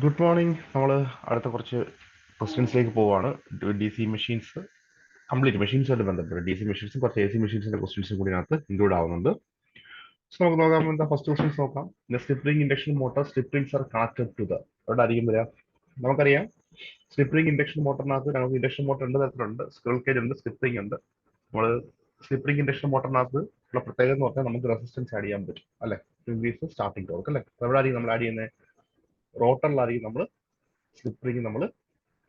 Good morning. നമ്മൾ അടുത്ത കുറച്ച് ക്വസ്റ്റ്യൻസിലേക്ക് പോവാണ്. ഡി സി മെഷീൻസ് കംപ്ലീറ്റ് മെഷീൻസുമായിട്ട് ബന്ധപ്പെട്ട് ഡി സി മെഷീൻസും കുറച്ച് എ സി മെഷീൻസിന്റെ ക്വസ്റ്റ്യൻസും കൂടി ഇതിനകത്ത് ഇൻക്ലൂഡ് ആവുന്നുണ്ട്. സോ നമുക്ക് നോക്കാം. എന്താ ഫസ്റ്റ് ക്വസ്റ്റ്യൻസ് നോക്കാം. Slip ring induction motor slip rings are connected to the അവിടെ ആയിരിക്കും വരിക. നമുക്കറിയാം സ്ലിപ്പ് റിംഗ് ഇൻഡക്ഷൻ മോട്ടറിനകത്ത് നമുക്ക് ഇൻഡക്ഷൻ മോട്ടർ രണ്ട് തരത്തിലുണ്ട്. സ്ക്വിറൽ കേജ് ഉണ്ട്, സ്ലിപ്പ് റിംഗ് ഉണ്ട്. നമ്മൾ സ്ലിപ്പ് റിംഗ് ഇൻഡക്ഷൻ മോട്ടറിനകത്ത് ഉള്ള പ്രത്യേകത എന്ന് പറഞ്ഞാൽ നമുക്ക് റെസിസ്റ്റൻസ് ആഡ് ചെയ്യാൻ പറ്റും അല്ലെ. ഇൻക്രീസ് സ്റ്റാർട്ടിംഗ് ടോർക്ക് അല്ലെ. എവിടെ ആയിരിക്കും നമ്മൾ ആഡ് ചെയ്യുന്നത്? റോട്ടറിലായിരിക്കും നമ്മൾ സ്ലിപ്പ് റിംഗ് നമ്മൾ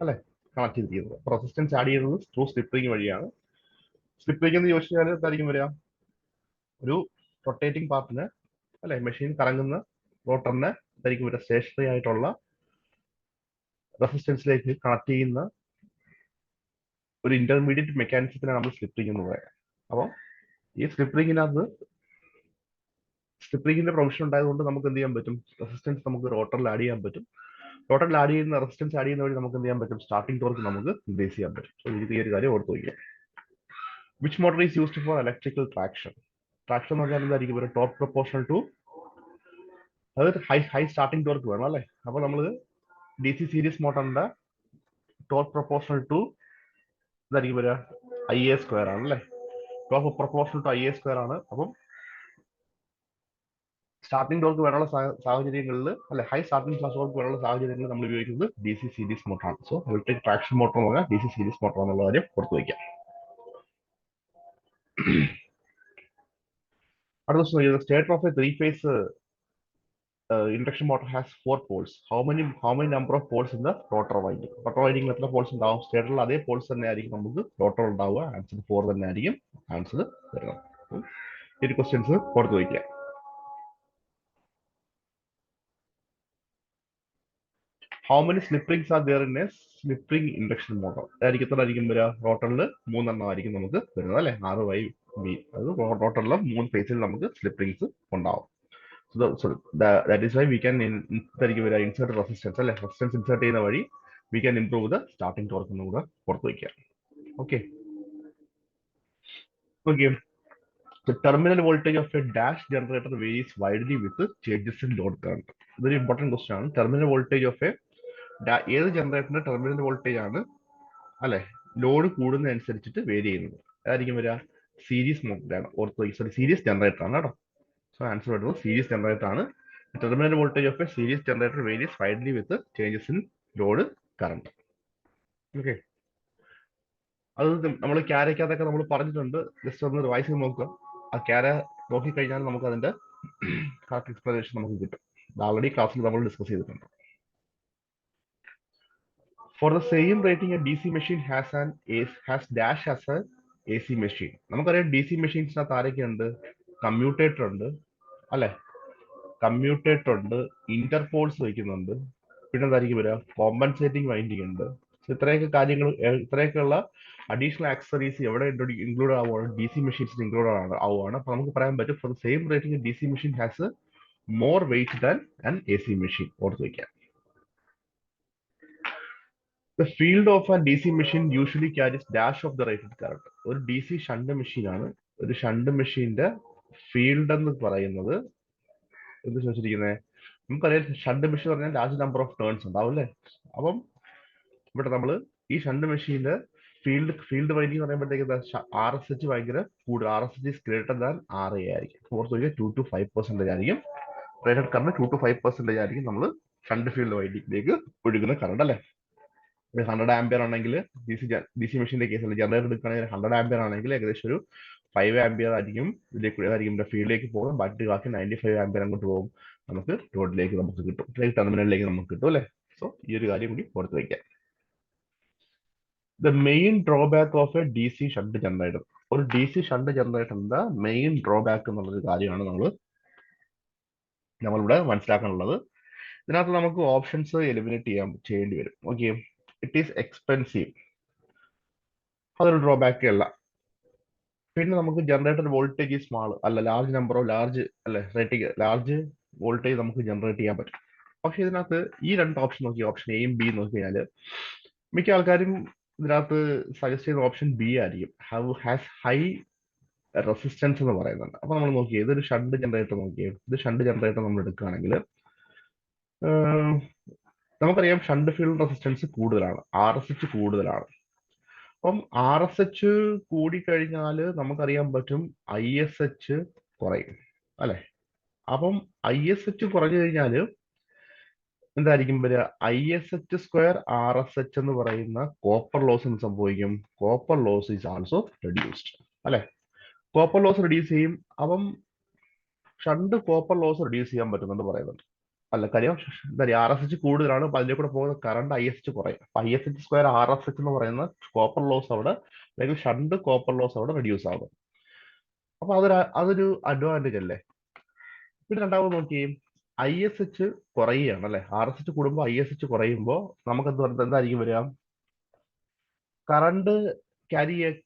അല്ലെ കണക്ട് ചെയ്തിരിക്കുന്നത്. റെസിസ്റ്റൻസ് ആഡ് ചെയ്യുന്നത് ത്രൂ സ്ലിപ്പ് റിംഗ് വഴിയാണ്. സ്ലിപ്പ് റിംഗ് എന്ന് ചോദിച്ചു കഴിഞ്ഞാൽ എന്തായിരിക്കും വരിക? ഒരു റൊട്ടേറ്റിംഗ് പാർട്ടിന് അല്ലെ, മെഷീൻ കറങ്ങുന്ന റോട്ടറിനെ എന്തായിരിക്കും വരിക? സ്റ്റേഷനറി ആയിട്ടുള്ള റെസിസ്റ്റൻസിലേക്ക് കണക്ട് ചെയ്യുന്ന ഒരു ഇന്റർമീഡിയറ്റ് മെക്കാനിസത്തിനാണ് നമ്മൾ സ്ലിപ്പ് റിംഗ് എന്ന് പറയുന്നത്. അപ്പോൾ ഈ സ്ലിപ്പ് റിംഗിന്റെ പ്രൊവിഷൻ ഉണ്ടായതുകൊണ്ട് നമുക്ക് എന്ത് ചെയ്യാൻ പറ്റും? റെസിസ്റ്റൻസ് നമുക്ക് റോട്ടറിൽ ആഡ് ചെയ്യാൻ പറ്റും. റോട്ടറിൽ ആഡ് ചെയ്യുന്ന റെസിസ്റ്റൻസ് ആഡ് ചെയ്യുന്ന വഴി നമുക്ക് എന്ത് ചെയ്യാൻ പറ്റും? സ്റ്റാർട്ടിംഗ് ടോർക്ക് നമുക്ക് ഇൻക്രീസ് ചെയ്യാൻ പറ്റും. സോ ഈ ഒരു കാര്യം ഓർത്ത് വയ്ക്കുക. Which motor is used for electrical traction? Traction എന്ന് പറഞ്ഞാൽ എന്തായിരിക്കും? ഒരു ടോർക്ക് പ്രൊപ്പോർഷണൽ ടു, അതായത് ഹൈ സ്റ്റാർട്ടിംഗ് ടോർക്ക് വേണം അല്ലേ. അപ്പൊ നമ്മൾ ഡി സി സീരീസ് മോട്ടറിന്റെ ടോർക്ക് പ്രൊപ്പോർഷണൽ ടു ഇതായിരിക്കും വരിക IA² ആണ് അല്ലേ. ടോർക്ക് പ്രൊപ്പോർഷണൽ ടു IA² ആണ്. അപ്പം സ്റ്റാർട്ടിംഗ് ടോർക്ക് വേണമെയുള്ള സാഹചര്യങ്ങളിൽ അല്ലെ, ഹൈ സ്റ്റാർട്ടിംഗ് ടോർക്ക് വേണമെയുള്ള സാഹചര്യങ്ങളിൽ നമ്മൾ ഉപയോഗിക്കുന്നത് ഡി സി സീരീസ് മോട്ടറാണ്. സോ ഇലക്ട്രിക് ട്രാക്ഷൻ മോട്ടർ എന്ന് പറഞ്ഞാൽ ഡി സി സീരീസ് മോട്ടർ എന്നുള്ള കാര്യം പുറത്തു വയ്ക്കാം. അടുത്ത ദിവസം stator of A three phase induction motor has four poles. How many number of poles in the rotor winding? Rotor winding എത്ര പോൾസ് ഉണ്ടാവും? സ്റ്റേറ്ററിൽ അതേ പോൾസ് തന്നെ ആയിരിക്കും നമുക്ക് റോട്ടർ ഉണ്ടാവുക. ആൻസർ 4 തന്നെ ആയിരിക്കും ആൻസർ വരുന്നത്. ഈ ക്വസ്റ്റ്യൻസ് പുറത്ത് വയ്ക്കുക. How many slip rings are there in a slip ring induction motor? അതായിരിക്കും എത്ര ആയിരിക്കും വരിക? റോട്ടറിൽ 3 ആയിരിക്കും നമുക്ക് വരുന്നത് അല്ലെ. RYB, അത് റോട്ടറിൽ 3 ഫേസിൽ നമുക്ക് സ്ലിപ്പ് റിംഗ്സ് ഉണ്ടാവും. That is why we can insert resistance അല്ലെ. റെസിസ്റ്റൻസ് ഇൻസേർട്ട് ചെയ്യുന്ന വഴി we can improve the starting torque എന്ന് കൂടെ പുറത്ത് വയ്ക്കുക. Okay okay. The terminal voltage of a dash generator varies widely with changes in load current. ഇതൊരു important question ആണ്. Terminal voltage of A ഏത് ജനറേറ്ററിന്റെ ടെർമിനൽ വോൾട്ടേജ് ആണ് അല്ലെ ലോഡ് കൂടുന്നതനുസരിച്ചിട്ട് വേരി ചെയ്യുന്നത്? അതായിരിക്കും വരിക സീരീസ് മോട്ടറാണ്. സീരീസ് ജനറേറ്റർ ആണ് കേട്ടോ. സോ ആൻസർ വരുന്നത് സീരീസ് ജനറേറ്റർ ആണ്. Terminal voltage of A series generator varies widely with changes in load current. Okay, അത് നമ്മൾ ക്യാരയ്ക്കകത്തൊക്കെ നമ്മൾ പറഞ്ഞിട്ടുണ്ട്. ജസ്റ്റ് ഒന്ന് റിവൈസ് ചെയ്ത് നോക്കുക. ആ ക്യാര നോക്കിക്കഴിഞ്ഞാൽ നമുക്ക് അതിന്റെ കറക്റ്റ് എക്സ്പ്ലനേഷൻ നമുക്ക് കിട്ടും. ഓൾറെഡി ക്ലാസ്സിൽ നമ്മൾ ഡിസ്കസ് ചെയ്തിട്ടുണ്ട്. For the same rating A D C machine has dash as A A C machine. നമുക്കറിയാം ഡി സി മെഷീൻസിനകത്ത് ആരൊക്കെയുണ്ട്? കമ്മ്യൂട്ടേറ്റർ ഉണ്ട് അല്ലെ, കമ്മ്യൂട്ടേറ്റർ ഉണ്ട്, ഇന്റർപോൾസ് വയ്ക്കുന്നുണ്ട്, പിന്നെ എന്തായിരിക്കും വരിക? കോമ്പൻസേറ്റിംഗ് വൈൻഡിങ് ഉണ്ട്. ഇത്രയൊക്കെ കാര്യങ്ങൾ, ഇത്രയൊക്കെയുള്ള അഡീഷണൽ ആക്സസറീസ് എവിടെ ഇൻക്ലൂഡ് ആവുകയാണ്? ഡി സി മെഷീൻസിൽ ഇൻക്ലൂഡ് ആവുകയാണ്. അപ്പൊ നമുക്ക് പറയാൻ പറ്റും for the same rating D C machine has more wait than an A C machine. ഓർത്ത് വയ്ക്കാം. The field of an D C machine usually carries dash of the rated current. ഒരു D C shunt മെഷീനാണ്. ഒരു shunt മെഷീന്റെ field എന്ന് പറയുന്നത് എന്ത് ചോദിച്ചിരിക്കുന്നത്? നമുക്കറിയാം ഷണ്ട് മെഷീൻ പറഞ്ഞാൽ ലാർജ് നമ്പർ ഓഫ് ടേൺസ് ഉണ്ടാവും അല്ലേ. അപ്പം ഇവിടെ നമ്മൾ ഈ ഷണ്ട് മെഷീന്റെ ഫീൽഡ് വൈൻഡിങ് എന്ന് പറയുമ്പോഴത്തേക്ക് RSH ഭയങ്കര കൂടുതൽ. RSH is greater than RA ആയിരിക്കും. ഓർത്ത് വയ്ക്കുക 2 to 5% ആയിരിക്കും റേറ്റഡ് കറണ്ട്. 2 to 5% ആയിരിക്കും നമ്മൾ ഷണ്ട് ഫീൽഡ് വൈൻഡിങ്ങിലേക്ക് ഒഴുകുന്ന കറണ്ട് അല്ലേ. 100 ആംപിയർ ആണെങ്കിൽ ഡി സി മെഷീന്റെ കേസിൽ ജനറേറ്റർ എടുക്കുകയാണെങ്കിൽ 100 ആംപിയർ ആണെങ്കിൽ ഏകദേശം ഒരു 5 ആംപിയർ ആയിരിക്കും ഇതിലേക്ക് ഫീൽഡിലേക്ക് പോകും. ബാക്കി 95 ആംപിയർ അങ്ങോട്ട് പോകും, നമുക്ക് ലോഡിലേക്ക് നമുക്ക് കിട്ടും, ടെർമിനലിലേക്ക് നമുക്ക് കിട്ടും അല്ലേ. സോ ഈ ഒരു കാര്യം കൂടി ഓർത്ത് വയ്ക്കാം. The main drawback of A D C shunt generator. ഒരു ഡി സി ഷണ്ട് ജനറേറ്ററിന്റെ മെയിൻ ഡ്രോബാക്ക് എന്നുള്ളൊരു കാര്യമാണ് നമ്മളിവിടെ മനസ്സിലാക്കാനുള്ളത്. ഇതിനകത്ത് നമുക്ക് ഓപ്ഷൻസ് എലിമിനേറ്റ് ചെയ്യേണ്ടി വരും. ഓക്കെ, ഇറ്റ് ഈസ് എക്സ്പെൻസീവ്, അതൊരു ഡ്രോബാക്ക് അല്ല. പിന്നെ നമുക്ക് ജനറേറ്റർ വോൾട്ടേജ് സ്മാൾ അല്ല, ലാർജ് വോൾട്ടേജ് നമുക്ക് ജനറേറ്റ് ചെയ്യാൻ പറ്റും. പക്ഷെ ഇതിനകത്ത് ഈ രണ്ട് ഓപ്ഷൻ നോക്കി, ഓപ്ഷൻ എയും ബി നോക്കി കഴിഞ്ഞാൽ മിക്ക ആൾക്കാരും ഇതിനകത്ത് സജസ്റ്റ് ചെയ്യുന്ന ഓപ്ഷൻ ബി ആയിരിക്കും. ഹാസ് ഹൈ റെസിസ്റ്റൻസ് എന്ന് പറയുന്നുണ്ട്. അപ്പൊ നമ്മൾ നോക്കിയേ, ഇതൊരു ഷണ്ട് ജനറേറ്റർ നോക്കിയേ. ഇത് ഷണ്ട് ജനറേറ്റർ നമ്മൾ എടുക്കുകയാണെങ്കിൽ നമുക്കറിയാം ഷണ്ട് ഫീൽഡ് റെസിസ്റ്റൻസ് കൂടുതലാണ്, RSH കൂടുതലാണ്. അപ്പം RSH കൂടിക്കഴിഞ്ഞാൽ നമുക്കറിയാൻ പറ്റും ISH കുറയും അല്ലെ. അപ്പം ISH കുറഞ്ഞു കഴിഞ്ഞാൽ എന്തായിരിക്കും വരിക? ISH² RSH എന്ന് പറയുന്ന കോപ്പർ ലോസ് എന്ത് സംഭവിക്കും? Copper loss is also reduced അല്ലെ. കോപ്പർ ലോസ് റെഡ്യൂസ് ചെയ്യും. അപ്പം ഷണ്ട് കോപ്പർ ലോസ് റെഡ്യൂസ് ചെയ്യാൻ പറ്റുമെന്ന് പറയുന്നുണ്ട്. അല്ല, കാര്യം എന്താ പറയുക, RSH കൂടുതലാണ്, അപ്പൊ അതിലെ കൂടെ പോകുന്ന കറണ്ട് ISH കുറയും. അപ്പൊ ISH² RSH എന്ന് പറയുന്ന കോപ്പർ ലോസ് അവിടെ, അല്ലെങ്കിൽ ഷണ്ട് കോപ്പർ ലോസ് അവിടെ റെഡ്യൂസ് ആകും. അപ്പൊ അതൊരു അഡ്വാൻറ്റേജ് അല്ലേ. പിന്നെ രണ്ടാമത് നോക്കി, ISH കുറയുകയാണ് അല്ലെ. RSH കൂടുമ്പോൾ ISH കുറയുമ്പോൾ നമുക്ക് എന്തായിരിക്കും വരിക? കറണ്ട്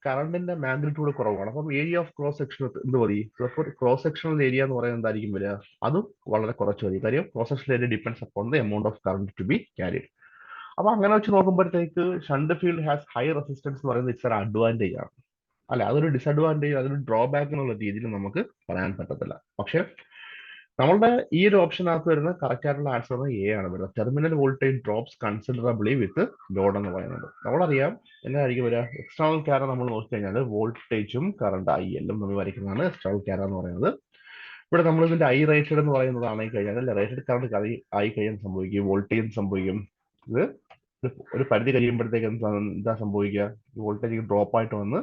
കറണ്ടിന്റെ മാഗ്നിറ്റ്യൂഡ് കുറവാണ്. അപ്പം ഏരിയ ഓഫ് ക്രോസ് സെക്ഷൻ എന്ത് മതി? ക്രോസ് സെക്ഷണൽ ഏരിയ എന്ന് പറയുന്നത് എന്തായിരിക്കും വരിക? അതും വളരെ കുറച്ച് മതി. കാര്യം cross sectional area depends upon the amount of current to be carried. അപ്പൊ അങ്ങനെ വെച്ച് നോക്കുമ്പോഴത്തേക്ക് shunt field has high resistance എന്ന് പറയുന്നത് ഇറ്റ്സ് ഒരു അഡ്വാൻറ്റേജ് ആണ് അല്ലെ. അതൊരു ഡിസഡ്വാൻറ്റേജ്, അതൊരു ഡ്രോബാക്ക് എന്നുള്ള രീതിയിൽ നമുക്ക് പറയാൻ പറ്റത്തില്ല. പക്ഷെ നമ്മളുടെ ഈ ഒരു ഓപ്ഷനകത്ത് വരുന്ന കറക്റ്റ് ആയിട്ടുള്ള ആൻസർ എ ആണ് വരുന്നത്. ടെർമിനൽ വോൾട്ടേജ് ഡ്രോപ്സ് കൺസിഡറബിളി വിത്ത് ലോഡ് എന്ന് പറയുന്നത്. നമ്മളറിയാം എന്നായിരിക്കും വരിക? എക്സ്റ്റേണൽ ക്യാര നമ്മൾ നോക്കിക്കഴിഞ്ഞാൽ വോൾട്ടേജും കറണ്ട് IL നമ്മൾ വരയ്ക്കുന്നതാണ് എക്സ്റ്റേണൽ ക്യാര എന്ന് പറയുന്നത്. ഇവിടെ നമ്മൾ ഇതിന്റെ I റേറ്റഡ് എന്ന് പറയുന്നതാണ് കഴിഞ്ഞാൽ റേറ്റഡ് കറണ്ട് ആയി കഴിഞ്ഞാൽ സംഭവിക്കും വോൾട്ടേജ് സംഭവിക്കും. ഇത് ഒരു പരിധി കഴിയുമ്പോഴത്തേക്ക് എന്താ സംഭവിക്കുക? വോൾട്ടേജ് ഡ്രോപ്പ് ആയിട്ട് വന്ന്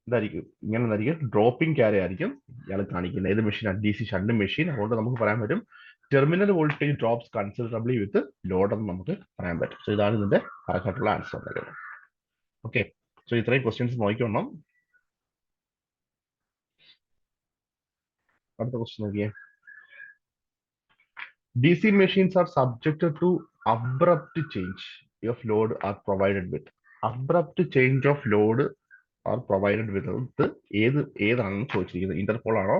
എന്തായിരിക്കും? ഇങ്ങനെ ഡ്രോപ്പിംഗ് ക്യാര ആയിരിക്കും ഇയാൾ കാണിക്കുന്നത്. ഏത് മെഷീൻ? DC shunt machine. അതുകൊണ്ട് നമുക്ക് പറയാൻ പറ്റും ടെർമിനൽ വോൾട്ടേജ് ഡ്രോപ്സ് കൺസിഡറബിളി വിത്ത് ലോഡ് എന്ന് നമുക്ക് പറയാൻ പറ്റും. സോ ഇതാണ് ഇതിന്റെ കറക്റ്റായിട്ടുള്ള ആൻസർ. ഓക്കെ, സോ ഇത്രയും ക്വസ്റ്റ്യൻസ് നോക്കിക്കോണം. അടുത്ത ക്വസ്റ്റ്യൻ നോക്കിയേ. DC machines are subjected to abrupt change of load are provided with. Abrupt change of load are provided with ഏതാണെന്ന് ചോദിച്ചിരിക്കുന്നത്? ഇന്റർപോൾ ആണോ,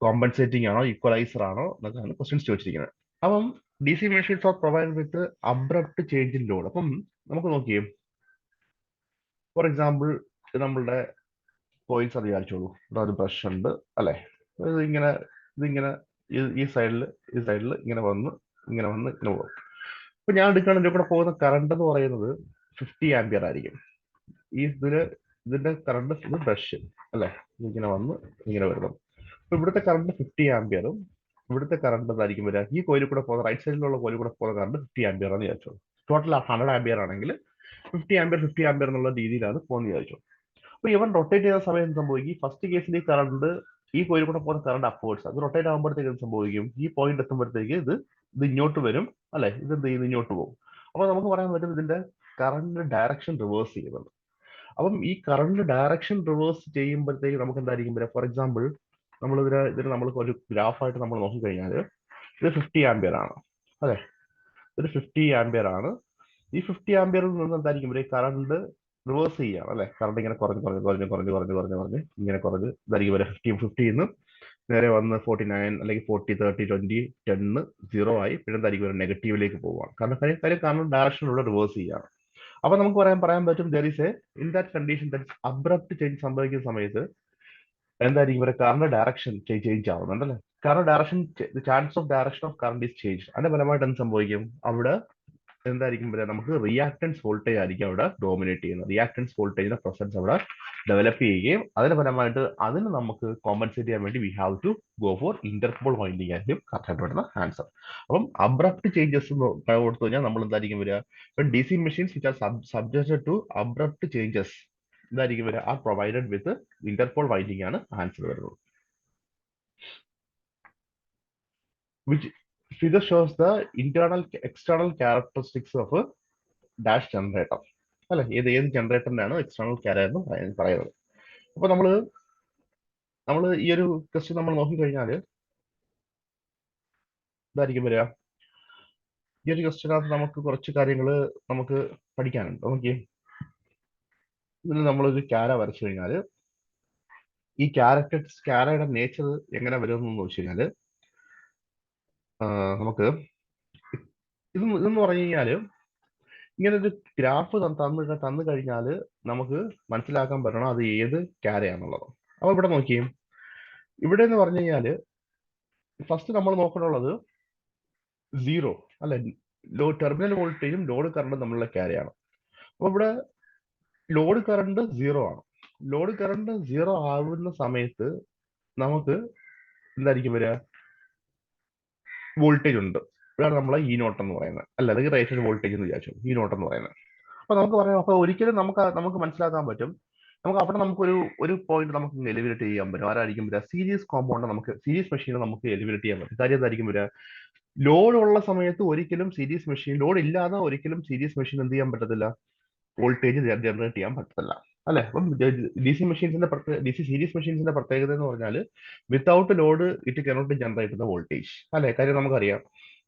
കോമ്പൻസേറ്റിംഗ് ആണോ, ഈക്വലൈസർ ആണോ എന്നൊക്കെയാണ് ക്വസ്റ്റ്യൻസ് ചോദിച്ചിരിക്കുന്നത്. അപ്പം DC machines are provided with abrupt change in load. അപ്പം നമുക്ക് നോക്കിയേ, ഫോർ എക്സാമ്പിൾ നമ്മളുടെ കോയിൽസ് അത് വിചാരിച്ചോളൂ. ഇവിടെ ഒരു ബ്രഷ് ഉണ്ട് അല്ലെ. ഇതിങ്ങനെ ഈ സൈഡിൽ ഇങ്ങനെ വന്ന് ഇങ്ങനെ പോകും. അപ്പൊ ഞാൻ എടുക്കുകയാണ്, ഇതിന്റെ കൂടെ പോകുന്ന കറണ്ട് എന്ന് പറയുന്നത് 50 ആംപിയർ ആയിരിക്കും. ഇതിന്റെ കറണ്ട്, ഇത് ബ്രഷ് അല്ലെ, ഇങ്ങനെ വന്ന് ഇങ്ങനെ വരുന്നു. അപ്പൊ ഇവിടുത്തെ കറണ്ട് 50 ആംപിയറും ഇവിടുത്തെ കറണ്ട് എന്തായിരിക്കും വരിക? ഈ കോയിലിൽ കൂടെ പോകുന്ന റൈറ്റ് സൈഡിലുള്ള കോയിലിൽ കൂടെ പോകുന്ന കറണ്ട് 50 ആംപിയർ ആണെന്ന് വിചാരിച്ചോളൂ. ടോട്ടൽ 100 ആംപിയർ ആണെങ്കിൽ 50 ആംപിയർ എന്നുള്ള രീതിയിലാണ് പോകുന്നത് വിചാരിച്ചു. അപ്പൊ ഇവൻ റൊട്ടേറ്റ് ചെയ്യുന്ന സമയം സംഭവിക്കും, ഫസ്റ്റ് കേസിൽ ഈ കറണ്ട്, ഈ കോയിൽ കൂടെ പോകുന്ന കറണ്ട് അപ്വേർഡ്സ്, അത് റൊട്ടേറ്റ് ആകുമ്പോഴത്തേക്ക് എന്ത് സംഭവിക്കും? ഈ പോയിന്റ് എത്തുമ്പോഴത്തേക്ക് ഇത് ഇങ്ങോട്ട് വരും അല്ലെ. ഇത് ഇങ്ങോട്ട് പോകും. അപ്പൊ നമുക്ക് പറയാൻ പറ്റും ഇതിന്റെ കറണ്ട് ഡയറക്ഷൻ റിവേഴ്സ് ചെയ്യുന്നത്. അപ്പം ഈ കറണ്ട് ഡയറക്ഷൻ റിവേഴ്സ് ചെയ്യുമ്പോഴത്തേക്ക് നമുക്ക് എന്തായിരിക്കും വരിക? ഫോർ എക്സാമ്പിൾ ഇതിന് നമ്മൾ ഒരു ഗ്രാഫായിട്ട് നമ്മൾ നോക്കിക്കഴിഞ്ഞാൽ ഇത് 50 ആംപിയർ ആണ് അല്ലെ. ഇത് 50 ആംപിയർ ആണ്. ഈ 50 ആംപിയറിൽ നിന്ന് എന്തായിരിക്കും വരിക? കറണ്ട് റിവേഴ്സ് ചെയ്യാണ് അല്ലെ. കറണ്ട് ഇങ്ങനെ കുറഞ്ഞ് ഇങ്ങനെ കുറഞ്ഞ് ഇതായിരിക്കും വരിക. 50 നേരെ വന്ന് 49 അല്ലെങ്കിൽ 40 30 20 10 0 ആയി പിന്നെ എന്തായിരിക്കും ഒരു നെഗറ്റീവിലേക്ക് പോവുകയാണ്. കാരണം ഡയറക്ഷനിലൂടെ റിവേഴ്സ് ചെയ്യാണ്. അപ്പൊ നമുക്ക് പറയാൻ പറ്റും there is in that condition abrupt change സംഭവിക്കുന്ന സമയത്ത് എന്തായിരിക്കും ഇവരെ കറണ്ട് ഡയറക്ഷൻ ചേഞ്ച് ആവുന്നുണ്ടല്ലേ. കാരണം chance of direction of current is change. അതിന്റെ ഫലമായിട്ട് എന്ത് സംഭവിക്കും? അവിടെ എന്തായിരിക്കും വരിക? നമുക്ക് റിയാക്ടൻസ് വോൾട്ടേജ് ആയിരിക്കും അവിടെ ഡോമിനേറ്റ് ചെയ്യുന്നത്. റിയാക്ടൻസ് വോൾട്ടേജിന്റെ പ്രസൻസ് അവിടെ ഡെവലപ്പ് ചെയ്യുകയും അതിന്റെ ഫലമായിട്ട് അതിന് നമുക്ക് കോമ്പൻസേറ്റ് ചെയ്യാൻ വേണ്ടി we have to go for interpole winding ആയിരിക്കും കറക്റ്റ് വരുന്ന ആൻസർ. അപ്പം അബ്രപ്റ്റ് ചേഞ്ചസ് കൊടുത്തു കഴിഞ്ഞാൽ നമ്മൾ എന്തായിരിക്കും വരിക? DC machines which are subjected to abrupt changes എന്തായിരിക്കും വരിക? Are provided with Interpol winding ആണ് ആൻസർ വരുന്നത്. Which figure shows the external characteristics of a dash generator അല്ലെ. ഏത് ജനറേറ്ററിനാണ് എക്സ്റ്റേണൽ ക്യാര എന്ന് പറയുന്നത്. അപ്പൊ നമ്മൾ ഈ ഒരു ക്വസ്റ്റ്യൻ നമ്മൾ നോക്കിക്കഴിഞ്ഞാൽ ഇതായിരിക്കും വരിക. ഈ ഒരു ക്വസ്റ്റ്യനകത്ത് നമുക്ക് കുറച്ച് കാര്യങ്ങൾ നമുക്ക് പഠിക്കാനുണ്ട്. നോക്കി, ഇതിൽ നമ്മളൊരു ക്യാര വരച്ചു കഴിഞ്ഞാൽ ഈ ക്യാരയുടെ നേച്ചർ എങ്ങനെ വരുമെന്ന് വെച്ച് കഴിഞ്ഞാൽ നമുക്ക് ഇതെന്ന് പറഞ്ഞു കഴിഞ്ഞാൽ ഇങ്ങനെ ഒരു ഗ്രാഫ് തന്നു കഴിഞ്ഞാൽ നമുക്ക് മനസ്സിലാക്കാൻ പറ്റണം അത് ഏത് ക്യാരയാണുള്ളത്. അപ്പൊ ഇവിടെ നോക്കിയേ, ഇവിടെ എന്ന് പറഞ്ഞു കഴിഞ്ഞാൽ ഫസ്റ്റ് നമ്മൾ നോക്കാനുള്ളത് 0 അല്ലെ. ടെർമിനൽ വോൾട്ടേജും ലോഡ് കറണ്ടും തമ്മിലുള്ള ക്യാരിയാണ്. അപ്പോൾ ഇവിടെ ലോഡ് കറണ്ട് 0 ആണ്. ലോഡ് കറണ്ട് 0 ആവുന്ന സമയത്ത് നമുക്ക് എന്തായിരിക്കും വരിക? വോൾട്ടേജ് ഉണ്ട്. ഇതാണ് നമ്മളെ ഇ നോട്ട് എന്ന് പറയുന്നത്, അല്ല അല്ലെങ്കിൽ റേറ്റഡ് വോൾട്ടേജ് എന്ന് വിചാരിച്ചു, ഇ നോട്ട് എന്ന് പറയുന്നത്. അപ്പൊ നമുക്ക് പറയാം, അപ്പൊ ഒരിക്കലും നമുക്ക് മനസ്സിലാക്കാൻ പറ്റും, നമുക്ക് അവിടെ നമുക്കൊരു ഒരു പോയിന്റ് നമുക്ക് എലിമിനേറ്റ് ചെയ്യാൻ പറ്റും. ആരായിരിക്കും വരിക? സീരീസ് കോമ്പൗണ്ട്, നമുക്ക് സീരീസ് മെഷീനെ നമുക്ക് എലിമിനേറ്റ് ചെയ്യാൻ പറ്റും. കാര്യം എന്തായിരിക്കും വരിക? ലോഡ് ഉള്ള സമയത്ത് ഒരിക്കലും സീരീസ് മെഷീൻ, ലോഡ് ഇല്ലാതെ ഒരിക്കലും സീരീസ് മെഷീൻ എന്ത് ചെയ്യാൻ പറ്റത്തില്ല? വോൾട്ടേജ് ജനറേറ്റ് ചെയ്യാൻ പറ്റത്തില്ല, അല്ലെ? അപ്പം ഡി സി സീരീസ് മെഷീൻസിന്റെ പ്രത്യേകത എന്ന് പറഞ്ഞാൽ without load it cannot generate the voltage, അല്ലെ? കാര്യം നമുക്കറിയാം,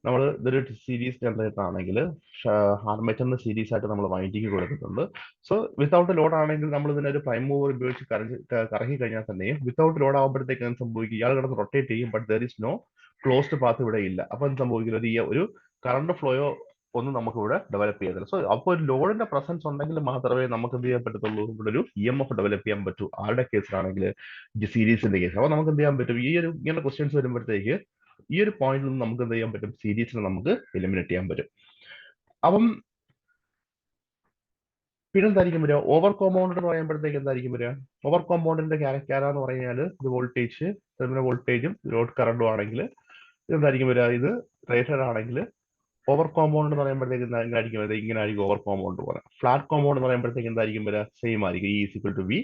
നമ്മൾ ഇതൊരു സീരീസ് ജനറേറ്റർ ആണെങ്കിൽ ആർമേച്ചറിന് സീരീസ് ആയിട്ട് നമ്മൾ വൈൻഡിങ് കൊടുത്തിട്ടുണ്ട്. സോ വിത്തൗട്ട് ലോഡ് ആണെങ്കിൽ നമ്മൾ ഇതിനെ ഒരു പ്രൈം മൂവർ ഉപയോഗിച്ച് കറങ്ങി കഴിഞ്ഞാൽ തന്നെയും വിത്തൗട്ട് ലോഡ് ആകുമ്പോഴത്തേക്ക് എന്ത് സംഭവിക്കും? ഇയാൾ കിടന്ന് റൊട്ടേറ്റ് ചെയ്യും, but there is no closed path ഇവിടെ ഇല്ല. അപ്പൊ എന്ത് സംഭവിക്കുന്നത്? ഈ ഒരു കറണ്ട് ഫ്ലോയോ ഒന്നും നമുക്ക് ഇവിടെ ഡെവലപ്പ് ചെയ്തില്ല. സോ അപ്പോൾ ഒരു ലോഡിന്റെ പ്രസൻസ് ഉണ്ടെങ്കിൽ മാത്രമേ നമുക്ക് എന്ത് ചെയ്യാൻ പറ്റത്തുള്ളൂ? ഇവിടെ ഒരു ഇ എം എഫ് ഡെവലപ്പ് ചെയ്യാൻ പറ്റൂ. ആരുടെ കേസിലാണെങ്കിൽ സീരീസിന്റെ കേസ്. അപ്പൊ നമുക്ക് എന്ത് ചെയ്യാൻ പറ്റും? ഈ ഒരു ഇങ്ങനെ ക്വസ്റ്റ്യൻസ് വരുമ്പോഴത്തേക്ക് ഈ ഒരു പോയിന്റിൽ നിന്ന് നമുക്ക് എന്ത് ചെയ്യാൻ പറ്റും? സീരീസിനെ നമുക്ക് എലിമിനേറ്റ് ചെയ്യാൻ പറ്റും. അപ്പം പിന്നെ എന്തായിരിക്കും വരിക? ഓവർ കോമ്പൗണ്ട് എന്ന് പറയുമ്പോഴത്തേക്ക് എന്തായിരിക്കും വരിക? ഓവർ കോമ്പൗണ്ടിന്റെ ക്യാരക്ടർ എന്ന് പറഞ്ഞാൽ ഇത് വോൾട്ടേജ്, ടെർമിനൽ വോൾട്ടേജും ലോഡ് കറണ്ടും ആണെങ്കിൽ എന്തായിരിക്കും വരിക? ഇത് റേറ്റഡ് ആണെങ്കിൽ ഓവർ കോമ്പൗണ്ട് എന്ന് പറയുമ്പോഴത്തേക്ക് എന്തായിരിക്കും വരിക? ഇങ്ങനെ ആയിരിക്കും ഓവർ കോമ്പൗണ്ട് പോലെ. ഫ്ലാറ്റ് കോമ്പൗണ്ട് എന്ന് പറയുമ്പോഴത്തേക്ക് എന്തായിരിക്കും വരിക? സെയിം ആയിരിക്കും, ഇ ഈക്വൽ ടു വി.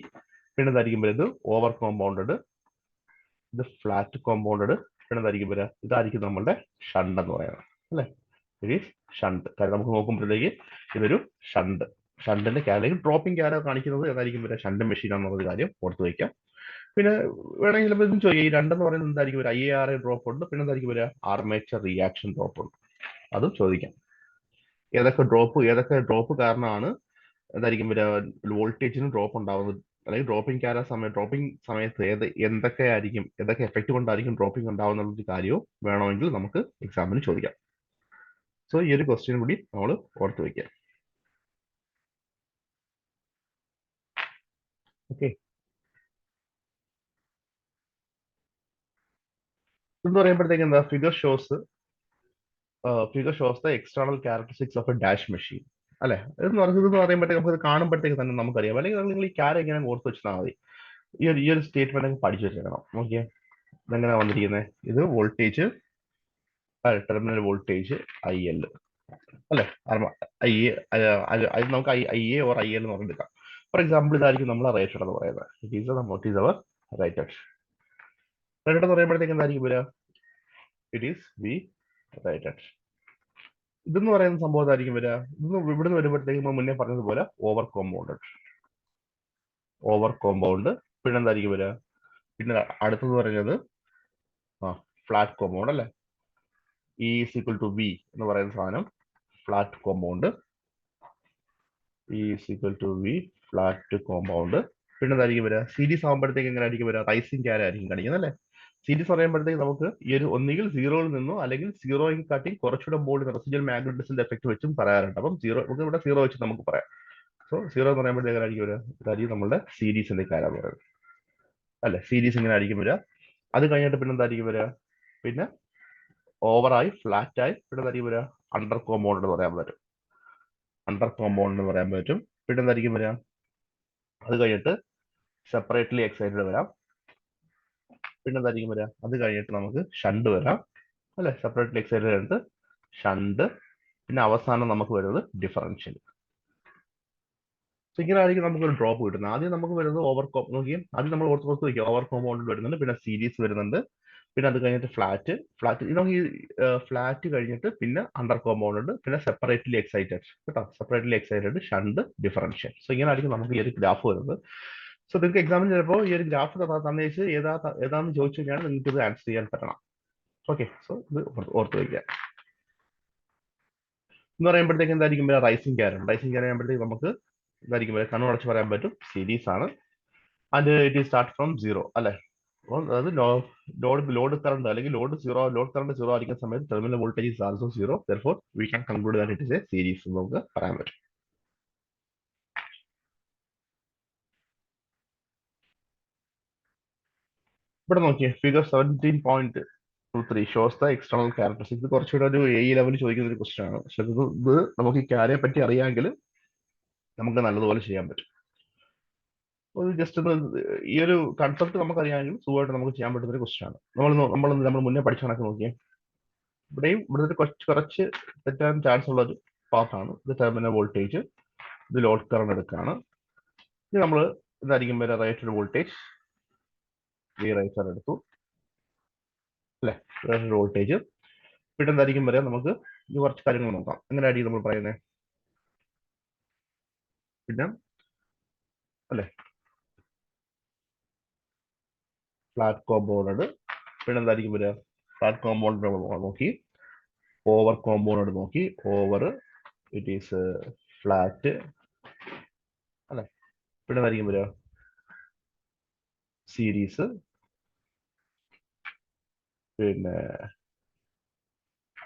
പിന്നെ എന്തായിരിക്കും വരിക? ഇത് ഓവർ കോമ്പൗണ്ടഡ്, ഇത് ഫ്ലാറ്റ് കോമ്പൗണ്ടഡ്. പിന്നെ എന്തായിരിക്കും വരിക? ഇതായിരിക്കും നമ്മളുടെ ഷണ്ട് എന്ന് പറയുന്നത്, അല്ലെ? It is shunt. കാര്യം നമുക്ക് നോക്കുമ്പോഴത്തേക്ക് ഇതൊരു ഷണ്ട്, ഷണ്ടിന്റെ അല്ലെങ്കിൽ ഡ്രോപ്പിംഗ് ക്യാരോ കാണിക്കുന്നത് ഏതായിരിക്കും വരിക? ഷണ്ട് മെഷീൻ ആണെന്നുള്ള കാര്യം ഓർത്ത് വയ്ക്കാം. പിന്നെ വേണമെങ്കിൽ ചിലപ്പോൾ ഇതും ചോദിക്കും, ഈ രണ്ടെന്ന് പറയുന്നത് എന്തായിരിക്കും വരിക? IARA ഡ്രോപ്പ് ഉണ്ട്, പിന്നെ എന്തായിരിക്കും വരിക? ആർമേച്ചർ റിയാക്ഷൻ ഡ്രോപ്പ് ഉണ്ട്, അതും ചോദിക്കാം. ഏതൊക്കെ ഡ്രോപ്പ് കാരണമാണ് എന്തായിരിക്കും വരിക? വോൾട്ടേജിന് ഡ്രോപ്പ് ഉണ്ടാവുന്നത്, അല്ലെങ്കിൽ ഡ്രോപ്പിംഗ് സമയത്ത് എന്തൊക്കെ എഫക്ട് കൊണ്ടായിരിക്കും ഡ്രോപ്പിംഗ് ഉണ്ടാവുന്ന ഒരു കാര്യവും വേണമെങ്കിൽ നമുക്ക് എക്സാമിന് ചോദിക്കാം. സോ ഈ ഒരു ക്വസ്റ്റ്യൻ കൂടി നമ്മൾ ഓർത്ത് വയ്ക്കാം. ഓക്കെ, എന്ന് പറയുമ്പോഴത്തേക്ക് എന്താ? Figure shows the external characteristics of A dash machine, അല്ലെ? ഇതെന്ന് പറയുമ്പോഴത്തേക്ക് നമുക്ക് കാണുമ്പോഴത്തേക്ക് തന്നെ നമുക്കറിയാം, അല്ലെങ്കിൽ നിങ്ങൾ ഈ ക്യാര ഇങ്ങനെ ഓർത്ത് വെച്ചാൽ മതി. ഈ ഒരു സ്റ്റേറ്റ്മെന്റ് പഠിച്ചു വെച്ചേക്കണം. നോക്കിയേ, ഇതെങ്ങനെ വന്നിരിക്കുന്നത്? ഇത് വോൾട്ടേജ്, ടെർമിനൽ വോൾട്ടേജ് IL, അല്ലെ? ഐ എ, അത് നമുക്ക് IA ഓർ IL എന്ന് പറഞ്ഞെടുക്കാം. ഫോർ എക്സാമ്പിൾ, ഇതായിരിക്കും നമ്മൾ റേറ്റഡ് എന്ന് പറയുന്നത്. It is over rated. Rated എന്ന് പറയുമ്പോഴത്തേക്ക് എന്തായിരിക്കും വരിക? It is V rated. ഇതെന്ന് പറയുന്ന സംഭവം എന്തായിരിക്കും വരിക? ഇവിടുന്ന് വരുമ്പോഴത്തേക്ക് നമ്മൾ മുന്നേ പറഞ്ഞതുപോലെ ഓവർ കോമ്പൗണ്ട്. പിന്നെ എന്തായിരിക്കും വരിക? പിന്നെ അടുത്തത് പറഞ്ഞത് ഫ്ലാറ്റ് കോമ്പൗണ്ട്, അല്ലെ? E is equal to V എന്ന് പറയുന്ന സാധനം flat compound. E is equal to V flat compound. പിന്നെ എന്തായിരിക്കും വരിക? സീരീസ് ആകുമ്പോഴത്തേക്ക് എങ്ങനെ ആയിരിക്കും വരിക? റൈസിങ് ക്യാര ആയിരിക്കും കാണിക്കുന്നത്, അല്ലെ? സീരീസ് പറയുമ്പോഴത്തേക്ക് നമുക്ക് ഈ ഒരു ഒന്നുകിൽ സീറോയിൽ നിന്നോ അല്ലെങ്കിൽ സീറോയിൽ കാട്ടി കുറച്ചുകൂടെ ബോൾഡ് റെസിജ്വൽ മാഗ്നറ്റിസിന്റെ എഫക്ട് വെച്ചും പറയാറുണ്ട്. അപ്പം നമുക്ക് ഇവിടെ സീറോ വെച്ച് നമുക്ക് പറയാം. സോ സീറോ എന്ന് പറയുമ്പോഴത്തേക്ക് ആയിരിക്കും വരിക? ഇതായിരിക്കും നമ്മുടെ സീരീസിന്റെ ക്യാര പറയുന്നത്, അല്ലെ? സീരീസ് ഇങ്ങനെ ആയിരിക്കും വരിക. അത് കഴിഞ്ഞിട്ട് പിന്നെ എന്തായിരിക്കും വരിക? പിന്നെ ഓവറായി ഫ്ലാറ്റായി പിന്നെ എന്തായിരിക്കും വരിക? അണ്ടർ കോമ്പൗണ്ട് എന്ന് പറയാൻ പറ്റും. പിന്നെ എന്തായിരിക്കും വരിക? അത് കഴിഞ്ഞിട്ട് സെപ്പറേറ്റ്ലി എക്സൈറ്റഡ് വരാം. പിന്നെ എന്തായിരിക്കും വരിക? അത് കഴിഞ്ഞിട്ട് നമുക്ക് ഷണ്ട് വരാം, അല്ലെ? സെപ്പറേറ്റ്ലി എക്സൈറ്റഡ് കഴിഞ്ഞിട്ട് ഷണ്ട്. പിന്നെ അവസാനം നമുക്ക് വരുന്നത് ഡിഫറൻഷ്യൽ. സോ ഇങ്ങനെ ആയിരിക്കും നമുക്ക് ഒരു ഡ്രോപ്പ് കിട്ടുന്നത്. ആദ്യം നമുക്ക് വരുന്നത് നോക്കിയും ആദ്യം നമ്മൾ ഓർത്ത് വയ്ക്കുക, ഓവർ കോമ്പൗണ്ടിൽ വരുന്നുണ്ട്, പിന്നെ സീരീസ് വരുന്നുണ്ട്, പിന്നെ അത് കഴിഞ്ഞിട്ട് ഫ്ലാറ്റ് ഇത് നമുക്ക് ഫ്ലാറ്റ് കഴിഞ്ഞിട്ട് പിന്നെ അണ്ടർ കോമ്പൗണ്ട് ഉണ്ട്, പിന്നെ സെപ്പറേറ്റ്ലി എക്സൈറ്റഡ്, കേട്ടോ? Separately excited, shunt, differential. So ഇങ്ങനെ ആയിരിക്കും നമുക്ക് ഈ ഒരു ഗ്രാഫ് വരുന്നത്. സോ നിങ്ങൾക്ക് എക്സാമിന് ചിലപ്പോൾ ഈ ഒരു ഗ്രാഫ് തന്നേച്ച് ഏതാന്ന് ചോദിച്ചു കഴിഞ്ഞാൽ നിങ്ങൾക്ക് ഇത് ആൻസർ ചെയ്യാൻ പറ്റണം. ഓക്കെ, സോ ഇത് ഓർത്ത് വയ്ക്കുക. എന്ന് പറയുമ്പോഴത്തേക്ക് എന്തായിരിക്കും റൈസിങ് ക്യാരൻ ആകുമ്പോഴത്തേക്ക് നമുക്ക് എന്തായിരിക്കും കണ്ണുടച്ച് പറയാൻ പറ്റും, സീരീസ് ആണ്. And it is start from zero, അല്ലെ? അപ്പോൾ അത് ലോഡ് കറണ്ട് അല്ലെങ്കിൽ ലോഡ് കറണ്ട് സീറോ ആയിരിക്കുന്ന സമയത്ത് terminal voltage is also zero. Therefore we can conclude that it is A series എന്ന് നമുക്ക് പറയാൻ പറ്റും. ഇവിടെ നോക്കിയേ, figure 17. 2, 3 shows the external characteristics. ഇത് കുറച്ചുകൂടെ ഒരു എ ലെവലിൽ ചോദിക്കുന്ന ഒരു ക്വസ്റ്റ്യൻ ആണ്. പക്ഷെ ഇത് നമുക്ക് ഈ ക്യാരയെ പറ്റി അറിയാമെങ്കിൽ നമുക്ക് നല്ലതുപോലെ ചെയ്യാൻ പറ്റും. ഒരു ജസ്റ്റ് ഒന്ന് ഈ ഒരു കൺസെപ്റ്റ് നമുക്ക് അറിയാമെങ്കിൽ സുഖമായിട്ട് നമുക്ക് ചെയ്യാൻ പറ്റുന്ന ഒരു ക്വസ്റ്റ്യൻ ആണ്. നമ്മൾ മുന്നേ പഠിച്ച കണക്ക് നോക്കിയേ, ഇവിടെയും ഇവിടെ കുറച്ച് തെറ്റാൻ ചാൻസ് ഉള്ള ഒരു പാത്താണ്. ഇത് ടെർമിനൽ വോൾട്ടേജ്, ഇത് ലോഡ് കറണ്ട് എടുക്കുകയാണ്. ഇത് നമ്മൾ ഇതായിരിക്കും വരെ റേറ്റഡ് വോൾട്ടേജ് വി റൈസർ എടുത്തു അല്ലെ, റേറ്റഡ് വോൾട്ടേജ്. പിന്നെ എന്തായിരിക്കും വരെ നമുക്ക് ഇത് കുറച്ച് കാര്യങ്ങൾ നോക്കാം. എങ്ങനെയായിരിക്കും നമ്മൾ പറയുന്നത്? പിന്നെ അല്ലെ ഫ്ലാറ്റ് കോമ്പൗണ്ട്, പിന്നെ എന്തായിരിക്കും വരിക? ഫ്ലാറ്റ് കോമ്പൗണ്ട് നോക്കി, ഓവർ കോമ്പൗണ്ട് നോക്കി, ഓവർ ഇറ്റ് ഈസ് ഫ്ലാറ്റ് അല്ലെ. പിന്നെ എന്തായിരിക്കും വരിക? സീരീസ്, പിന്നെ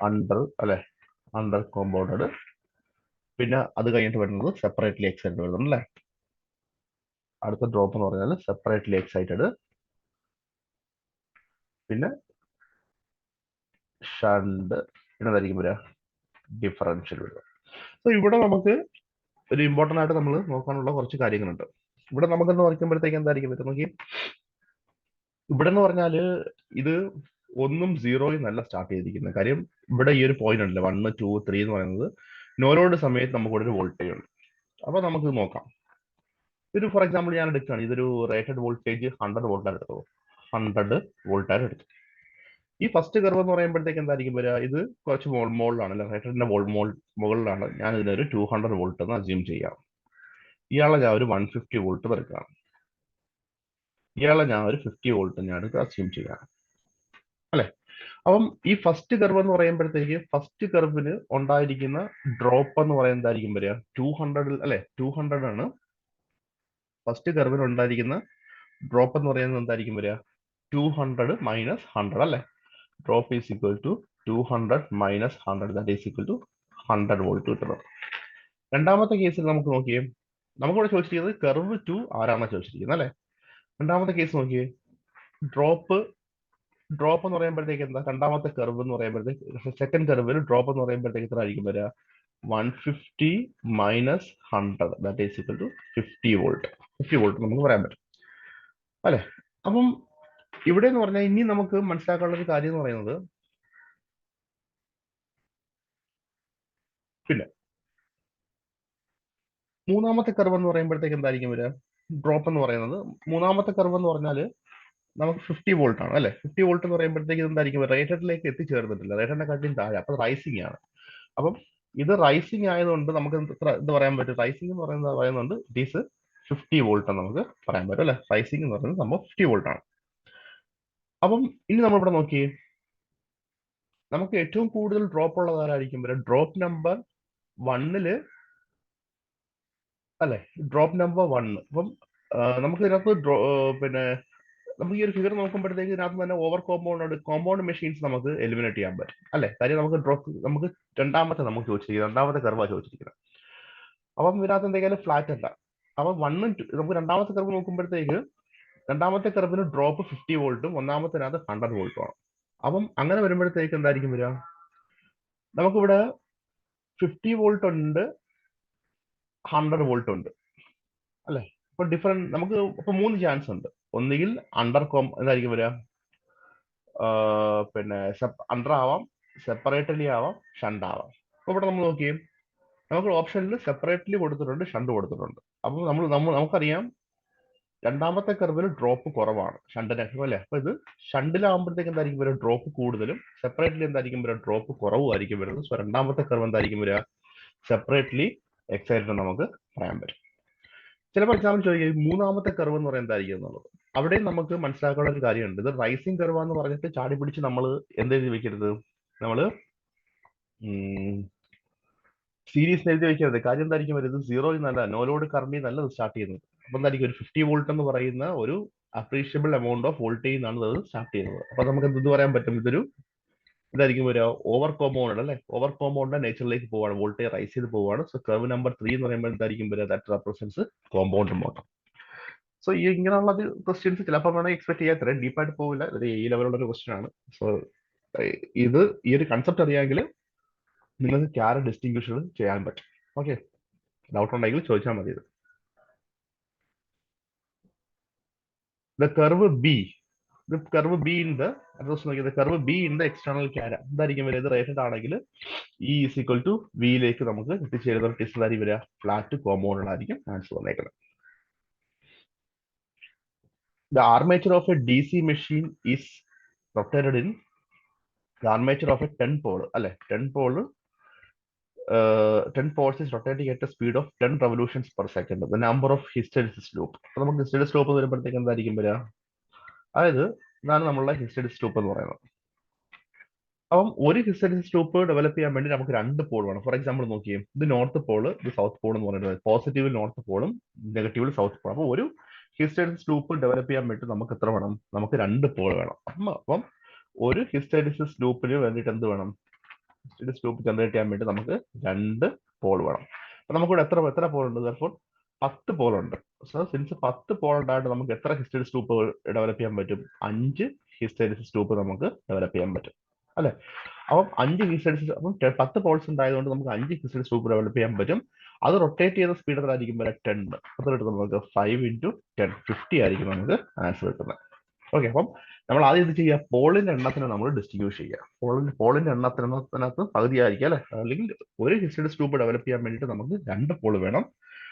അണ്ടർ അല്ലെ, അണ്ടർ കോമ്പൗണ്ടഡ്. പിന്നെ അത് കഴിഞ്ഞിട്ട് വരുന്നത് സെപ്പറേറ്റ്ലി എക്സൈറ്റഡ് വരുന്നുണ്ട് അല്ലെ. അടുത്ത ഡ്രോപ്പ് എന്ന് പറഞ്ഞാൽ സെപ്പറേറ്റ്ലി എക്സൈറ്റഡ്, പിന്നെ ഷണ്ട്, പിന്നെ എന്തായിരിക്കും വരിക? ഡിഫറൻഷ്യൽ വരിക. സോ ഇവിടെ നമുക്ക് ഒരു ഇമ്പോർട്ടൻ്റ് ആയിട്ട് നമ്മൾ നോക്കാനുള്ള കുറച്ച് കാര്യങ്ങളുണ്ട്. ഇവിടെ നമുക്കെന്ന് നോക്കുമ്പോഴത്തേക്ക് എന്തായിരിക്കും വരും നോക്കി. ഇവിടെ എന്ന് പറഞ്ഞാല് ഇത് ഒന്നും സീറോയിൽ നല്ല സ്റ്റാർട്ട് ചെയ്തിരിക്കുന്നത്. കാര്യം ഇവിടെ ഈ ഒരു പോയിന്റ് ഉണ്ടല്ലോ 1, 2, 3 എന്ന് പറയുന്നത് നോ ലോഡ് സമയത്ത് നമുക്കിവിടെ ഒരു വോൾട്ടേജ് ഉണ്ട്. അപ്പൊ നമുക്ക് നോക്കാം. ഇതൊരു ഫോർ എക്സാമ്പിൾ ഞാൻ എടുക്കുകയാണ്. ഇതൊരു റേറ്റഡ് വോൾട്ടേജ് 100 വോൾട്ടാണ് എടുത്തത്. 100 വോൾട്ടാണ് എടുത്തു. ഈ ഫസ്റ്റ് കർവ് എന്ന് പറയുമ്പോഴത്തേക്ക് എന്തായിരിക്കും വരിക? ഇത് കുറച്ച് മുകളിലാണ് അല്ലെ, റേറ്റഡിന്റെ മുകളിലാണ്. ഞാൻ ഇതിനൊരു 200 വോൾട്ട് എന്ന് അസ്യൂം ചെയ്യാം. ഇയാളെ ഞാൻ ഒരു 150 വോൾട്ട് വരയ്ക്കാം. ഇയാളെ ഞാൻ ഒരു 50 വോൾട്ട് ഞാൻ അസ്യൂം ചെയ്യാം അല്ലെ. അപ്പം ഈ ഫസ്റ്റ് കർവ് എന്ന് പറയുമ്പോഴത്തേക്ക് ഫസ്റ്റ് കർവിന് ഉണ്ടായിരിക്കുന്ന ഡ്രോപ്പ് എന്ന് പറയുന്നത് എന്തായിരിക്കും വരിക? 200 അല്ലെ, 200 ആണ് ഫസ്റ്റ് കർവിന് ഉണ്ടായിരിക്കുന്ന ഡ്രോപ്പ് എന്ന് പറയുന്നത്. എന്തായിരിക്കും വരിക? 200 മൈനസ് 100 അല്ലെ. Drop is equal to 200 minus 100, that is equal to 100 volt കിട്ടുന്നത്. രണ്ടാമത്തെ കേസിൽ നമുക്ക് നോക്കിയേ, നമുക്കിവിടെ ചോദിച്ചിരിക്കുന്നത് കർവ് 2 ആരാണെന്ന് ചോദിച്ചിരിക്കുന്നത് അല്ലെ. രണ്ടാമത്തെ കേസ് നോക്കിയേ, ഡ്രോപ്പ് എന്ന് പറയുമ്പോഴത്തേക്ക് എന്താ? രണ്ടാമത്തെ കർവ് എന്ന് പറയുമ്പോഴത്തേക്ക് സെക്കൻഡ് കർവിൽ ഡ്രോപ്പ് എന്ന് പറയുമ്പോഴത്തേക്ക് എത്ര ആയിരിക്കും വരിക? 150 minus 100, that is equal to 50 volt. 50 volt നമുക്ക് പറയാൻ പറ്റും അല്ലെ. അപ്പം ഇവിടെ എന്ന് പറഞ്ഞാൽ ഇനി നമുക്ക് മനസ്സിലാക്കാനുള്ള ഒരു കാര്യം എന്ന് പറയുന്നത്, പിന്നെ മൂന്നാമത്തെ കർവ് എന്ന് പറയുമ്പോഴത്തേക്ക് എന്തായിരിക്കും വരിക? ഡ്രോപ്പ് എന്ന് പറയുന്നത് മൂന്നാമത്തെ കർവ് എന്ന് പറഞ്ഞാൽ നമുക്ക് 50 വോൾട്ട് ആണ് അല്ലെ. 50 വോൾട്ട് എന്ന് പറയുമ്പോഴത്തേക്ക് എന്തായിരിക്കും? റേറ്റഡിലേക്ക് എത്തിച്ചേർന്നിട്ടില്ല, റേറ്റഡിനെ കാട്ടിയും താഴെ, അപ്പൊ റൈസിംഗ് ആണ്. അപ്പം ഇത് റൈസിംഗ് ആയതുകൊണ്ട് നമുക്ക് എന്ത് പറയാൻ പറ്റും? റൈസിംഗ് എന്ന് പറയുന്നുണ്ട് ഇറ്റ് ഈസ് 50 വോൾട്ട് എന്ന് നമുക്ക് പറയാൻ പറ്റും അല്ലെ. റൈസിംഗ് എന്ന് പറയുന്നത് സംഭവം 50 വോൾട്ട് ആണ്. അപ്പം ഇനി നമ്മളിവിടെ നോക്കി, നമുക്ക് ഏറ്റവും കൂടുതൽ ഡ്രോപ്പ് ഉള്ളത് ആരായിരിക്കും? ഡ്രോപ്പ് നമ്പർ 1 അല്ലെ, ഡ്രോപ്പ് നമ്പർ 1. അപ്പം നമുക്ക് ഇതിനകത്ത് പിന്നെ നമുക്ക് ഈ ഒരു ഫിഗർ നോക്കുമ്പോഴത്തേക്ക് ഇതിനകത്ത് തന്നെ ഓവർ കോമ്പൗണ്ട് മെഷീൻസ് നമുക്ക് എലിമിനേറ്റ് ചെയ്യാൻ പറ്റും അല്ലെ. കാര്യം നമുക്ക് രണ്ടാമത്തെ ചോദിച്ചിരിക്കുന്നത്, രണ്ടാമത്തെ കർവാണ് ചോദിച്ചിരിക്കുന്നത്. അപ്പം ഇതിനകത്ത് എന്തെങ്കിലും ഫ്ലാറ്റ് അല്ല. അപ്പം 1 നമുക്ക് രണ്ടാമത്തെ കർവ് നോക്കുമ്പോഴത്തേക്ക് രണ്ടാമത്തെ കർവിന് ഡ്രോപ്പ് 50 വോൾട്ടും ഒന്നാമത്തിനകത്ത് 100 വോൾട്ടും ആണ്. അപ്പം അങ്ങനെ വരുമ്പോഴത്തേക്ക് എന്തായിരിക്കും വരിക? നമുക്കിവിടെ 50 വോൾട്ട് ഉണ്ട്, 100 വോൾട്ട് ഉണ്ട് അല്ലെ. ഇപ്പൊ നമുക്ക് ഇപ്പൊ 3 ചാൻസ് ഉണ്ട്. ഒന്നുകിൽ എന്തായിരിക്കും വരിക? പിന്നെ അണ്ടർ ആവാം, സെപ്പറേറ്റ്ലി ആവാം, ഷണ്ട് ആവാം. അപ്പൊ ഇവിടെ നമ്മൾ നോക്കിയേ, നമുക്ക് ഓപ്ഷനിൽ സെപ്പറേറ്റ്ലി കൊടുത്തിട്ടുണ്ട്, ഷണ്ട് കൊടുത്തിട്ടുണ്ട്. അപ്പൊ നമുക്കറിയാം രണ്ടാമത്തെ കർവിൽ ഡ്രോപ്പ് കുറവാണ് ഷണ്ടിനേക്കാൾ അല്ലെ. അപ്പൊ ഇത് ഷണ്ടിലാകുമ്പോഴത്തേക്ക് എന്തായിരിക്കും വരിക? ഡ്രോപ്പ് കൂടുതലും, സെപ്പറേറ്റ്ലി എന്തായിരിക്കും വരിക? ഡ്രോപ്പ് കുറവും ആയിരിക്കും വരുന്നത്. സോ രണ്ടാമത്തെ കർവ് എന്തായിരിക്കും വരിക? സെപ്പറേറ്റ്ലി എക്സൈറ്റഡ് നമുക്ക് പറയാൻ പറ്റും. ചിലപ്പോൾ എക്സാമ്പിൾ ചോദിക്കുക മൂന്നാമത്തെ കർവ് എന്ന് പറയുന്നത് എന്തായിരിക്കും എന്നുള്ളത്. അവിടെയും നമുക്ക് മനസ്സിലാക്കാനുള്ള ഒരു കാര്യമുണ്ട്. ഇത് റൈസിംഗ് കർവ് എന്ന് പറഞ്ഞിട്ട് ചാടി പിടിച്ച് നമ്മൾ എന്തെഴുതി വെക്കരുത്? നമ്മൾ സീരീസ് എഴുതി വെക്കരുത്. കാര്യം എന്തായിരിക്കും വരുന്നത്? സീറോയിൽ നല്ല നോ ലോഡ് കറണ്ടിൽ നല്ലത് സ്റ്റാർട്ട് ചെയ്യുന്നത്. അപ്പൊ എന്തായിരിക്കും? ഒരു 50 വോൾട്ട് എന്ന് പറയുന്ന ഒരു അപ്രീഷ്യബിൾ എമൗണ്ട് ഓഫ് വോൾട്ടേജ് ആണ് അത് സ്റ്റാർട്ട് ചെയ്യുന്നത്. അപ്പൊ നമുക്ക് എന്ത് പറയാൻ പറ്റും? ഇതായിരിക്കും ഒരു ഓവർ കോമ്പൗണ്ട് അല്ലെ. ഓവർ കോമ്പൗണ്ടിന്റെ നേച്ചറിലേക്ക് പോവാണ്, വോൾട്ടേജ് റൈസ് ചെയ്ത് പോവാണ്. സോ കർവ് നമ്പർ 3 എന്ന് പറയുമ്പോൾ എന്തായിരിക്കും വരിക? That represents compound motor. So ഇങ്ങനെയുള്ള ക്വസ്റ്റ്യൻസ് ചിലപ്പോൾ വേണമെങ്കിൽ എക്സ്പെക്ട് ചെയ്യാൻ, ഇത്രയും ഡീപ്പായിട്ട് പോകില്ല. ഒരു ഈ ലെവലുള്ള ഒരു ക്വസ്റ്റ്യൻ ആണ്. സോ ഇത് ഈ ഒരു കൺസെപ്റ്റ് അറിയാമെങ്കിൽ നിങ്ങൾക്ക് ക്യാര ഡിസ്റ്റിങ്വിഷ് ചെയ്യാൻ പറ്റും. ഓക്കെ, ഡൗട്ട് ഉണ്ടെങ്കിൽ ചോദിച്ചാൽ മതി. ഇത് the curve B, the curve B in the the curve B in the external cara എന്തായിരിക്കും വരിക? ഇത് റേറ്റഡ് ആണെങ്കിൽ E is equal to V യിലേക്ക് നമുക്ക് എത്തിച്ചേരുന്ന ടെസ്റ്റ് ആയിരിക്കും വരിക, ഫ്ലാറ്റ് കോമ്പൗണ്ട് ആയിരിക്കും ആൻസർ വന്നേക്കുന്നത്. The armature of a DC machine is rotated in the armature of a 10 pole അല്ലെ, 10 pole 10 poles is rotating at a speed of 10 revolutions per second. The number of hysteresis loop. അപ്പോൾ നമുക്ക് hysteresis loop വരുമ്പോഴത്തേക്ക് എന്തായിരിക്കും വരിക? അതായത് ഇതാണ് നമ്മളുടെ hysteresis loop എന്ന് പറയുന്നത്. അപ്പം ഒരു hysteresis loop ഡെവലപ്പ് ചെയ്യാൻ വേണ്ടി നമുക്ക് 2 പോൾ വേണം. ഫോർ എക്സാമ്പിൾ നോക്കിയേ, ഇത് നോർത്ത് പോള്, ഇത് സൗത്ത് പോൾ എന്ന് പറയുന്നത്. പോസിറ്റീവ് നോർത്ത് പോളും നെഗറ്റീവ് സൗത്ത് പോളും. അപ്പോൾ ഒരു hysteresis loop ഡെവലപ്പ് ചെയ്യാൻ വേണ്ടി നമുക്ക് എത്ര വേണം? നമുക്ക് 2 പോൾ വേണം. അപ്പം ഒരു hysteresis loopന് വേണ്ടിയിട്ട് എന്ത് വേണം? hysteresis loop ജനറേറ്റ് ചെയ്യാൻ വേണ്ടി നമുക്ക് 2 പോൾ വേണം. അപ്പൊ നമുക്കിവിടെ എത്ര പോൾ ഉണ്ട്? അപ്പോൾ 10 പോൾ ഉണ്ട്. സോ സിൻസ് 10 പോൾ ഉണ്ടായിട്ട് നമുക്ക് എത്ര hysteresis loop ഡെവലപ്പ് ചെയ്യാൻ പറ്റും? 5 hysteresis loop നമുക്ക് ഡെവലപ്പ് ചെയ്യാൻ പറ്റും അല്ലെ. അപ്പം 5 hysteresis, അപ്പം 10 പോൾസ് ഉണ്ടായതുകൊണ്ട് നമുക്ക് 5 hysteresis loop ഡെവലപ്പ് ചെയ്യാൻ പറ്റും. അത് റൊട്ടേറ്റ് ചെയ്യുന്ന സ്പീഡ് എത്രയായിരിക്കും വരെ? 10. അത്ര കിട്ടും നമുക്ക് 5 × 10 50 ആയിരിക്കും നമുക്ക് ആൻസർ കിട്ടുന്നത്. ഓക്കെ, അപ്പം നമ്മൾ ആദ്യം ഇത് ചെയ്യുക, പോളിന്റെ എണ്ണത്തിനെ നമ്മൾ ഡിസ്ട്രിബ്യൂട്ട് ചെയ്യുക. പോളിന്റെ എണ്ണത്തിനകത്ത് പകുതിയായിരിക്കും അല്ലെ. അല്ലെങ്കിൽ ഒരു hysteresis loop ഡെവലപ്പ് ചെയ്യാൻ വേണ്ടിയിട്ട് നമുക്ക് 2 പോൾ വേണം.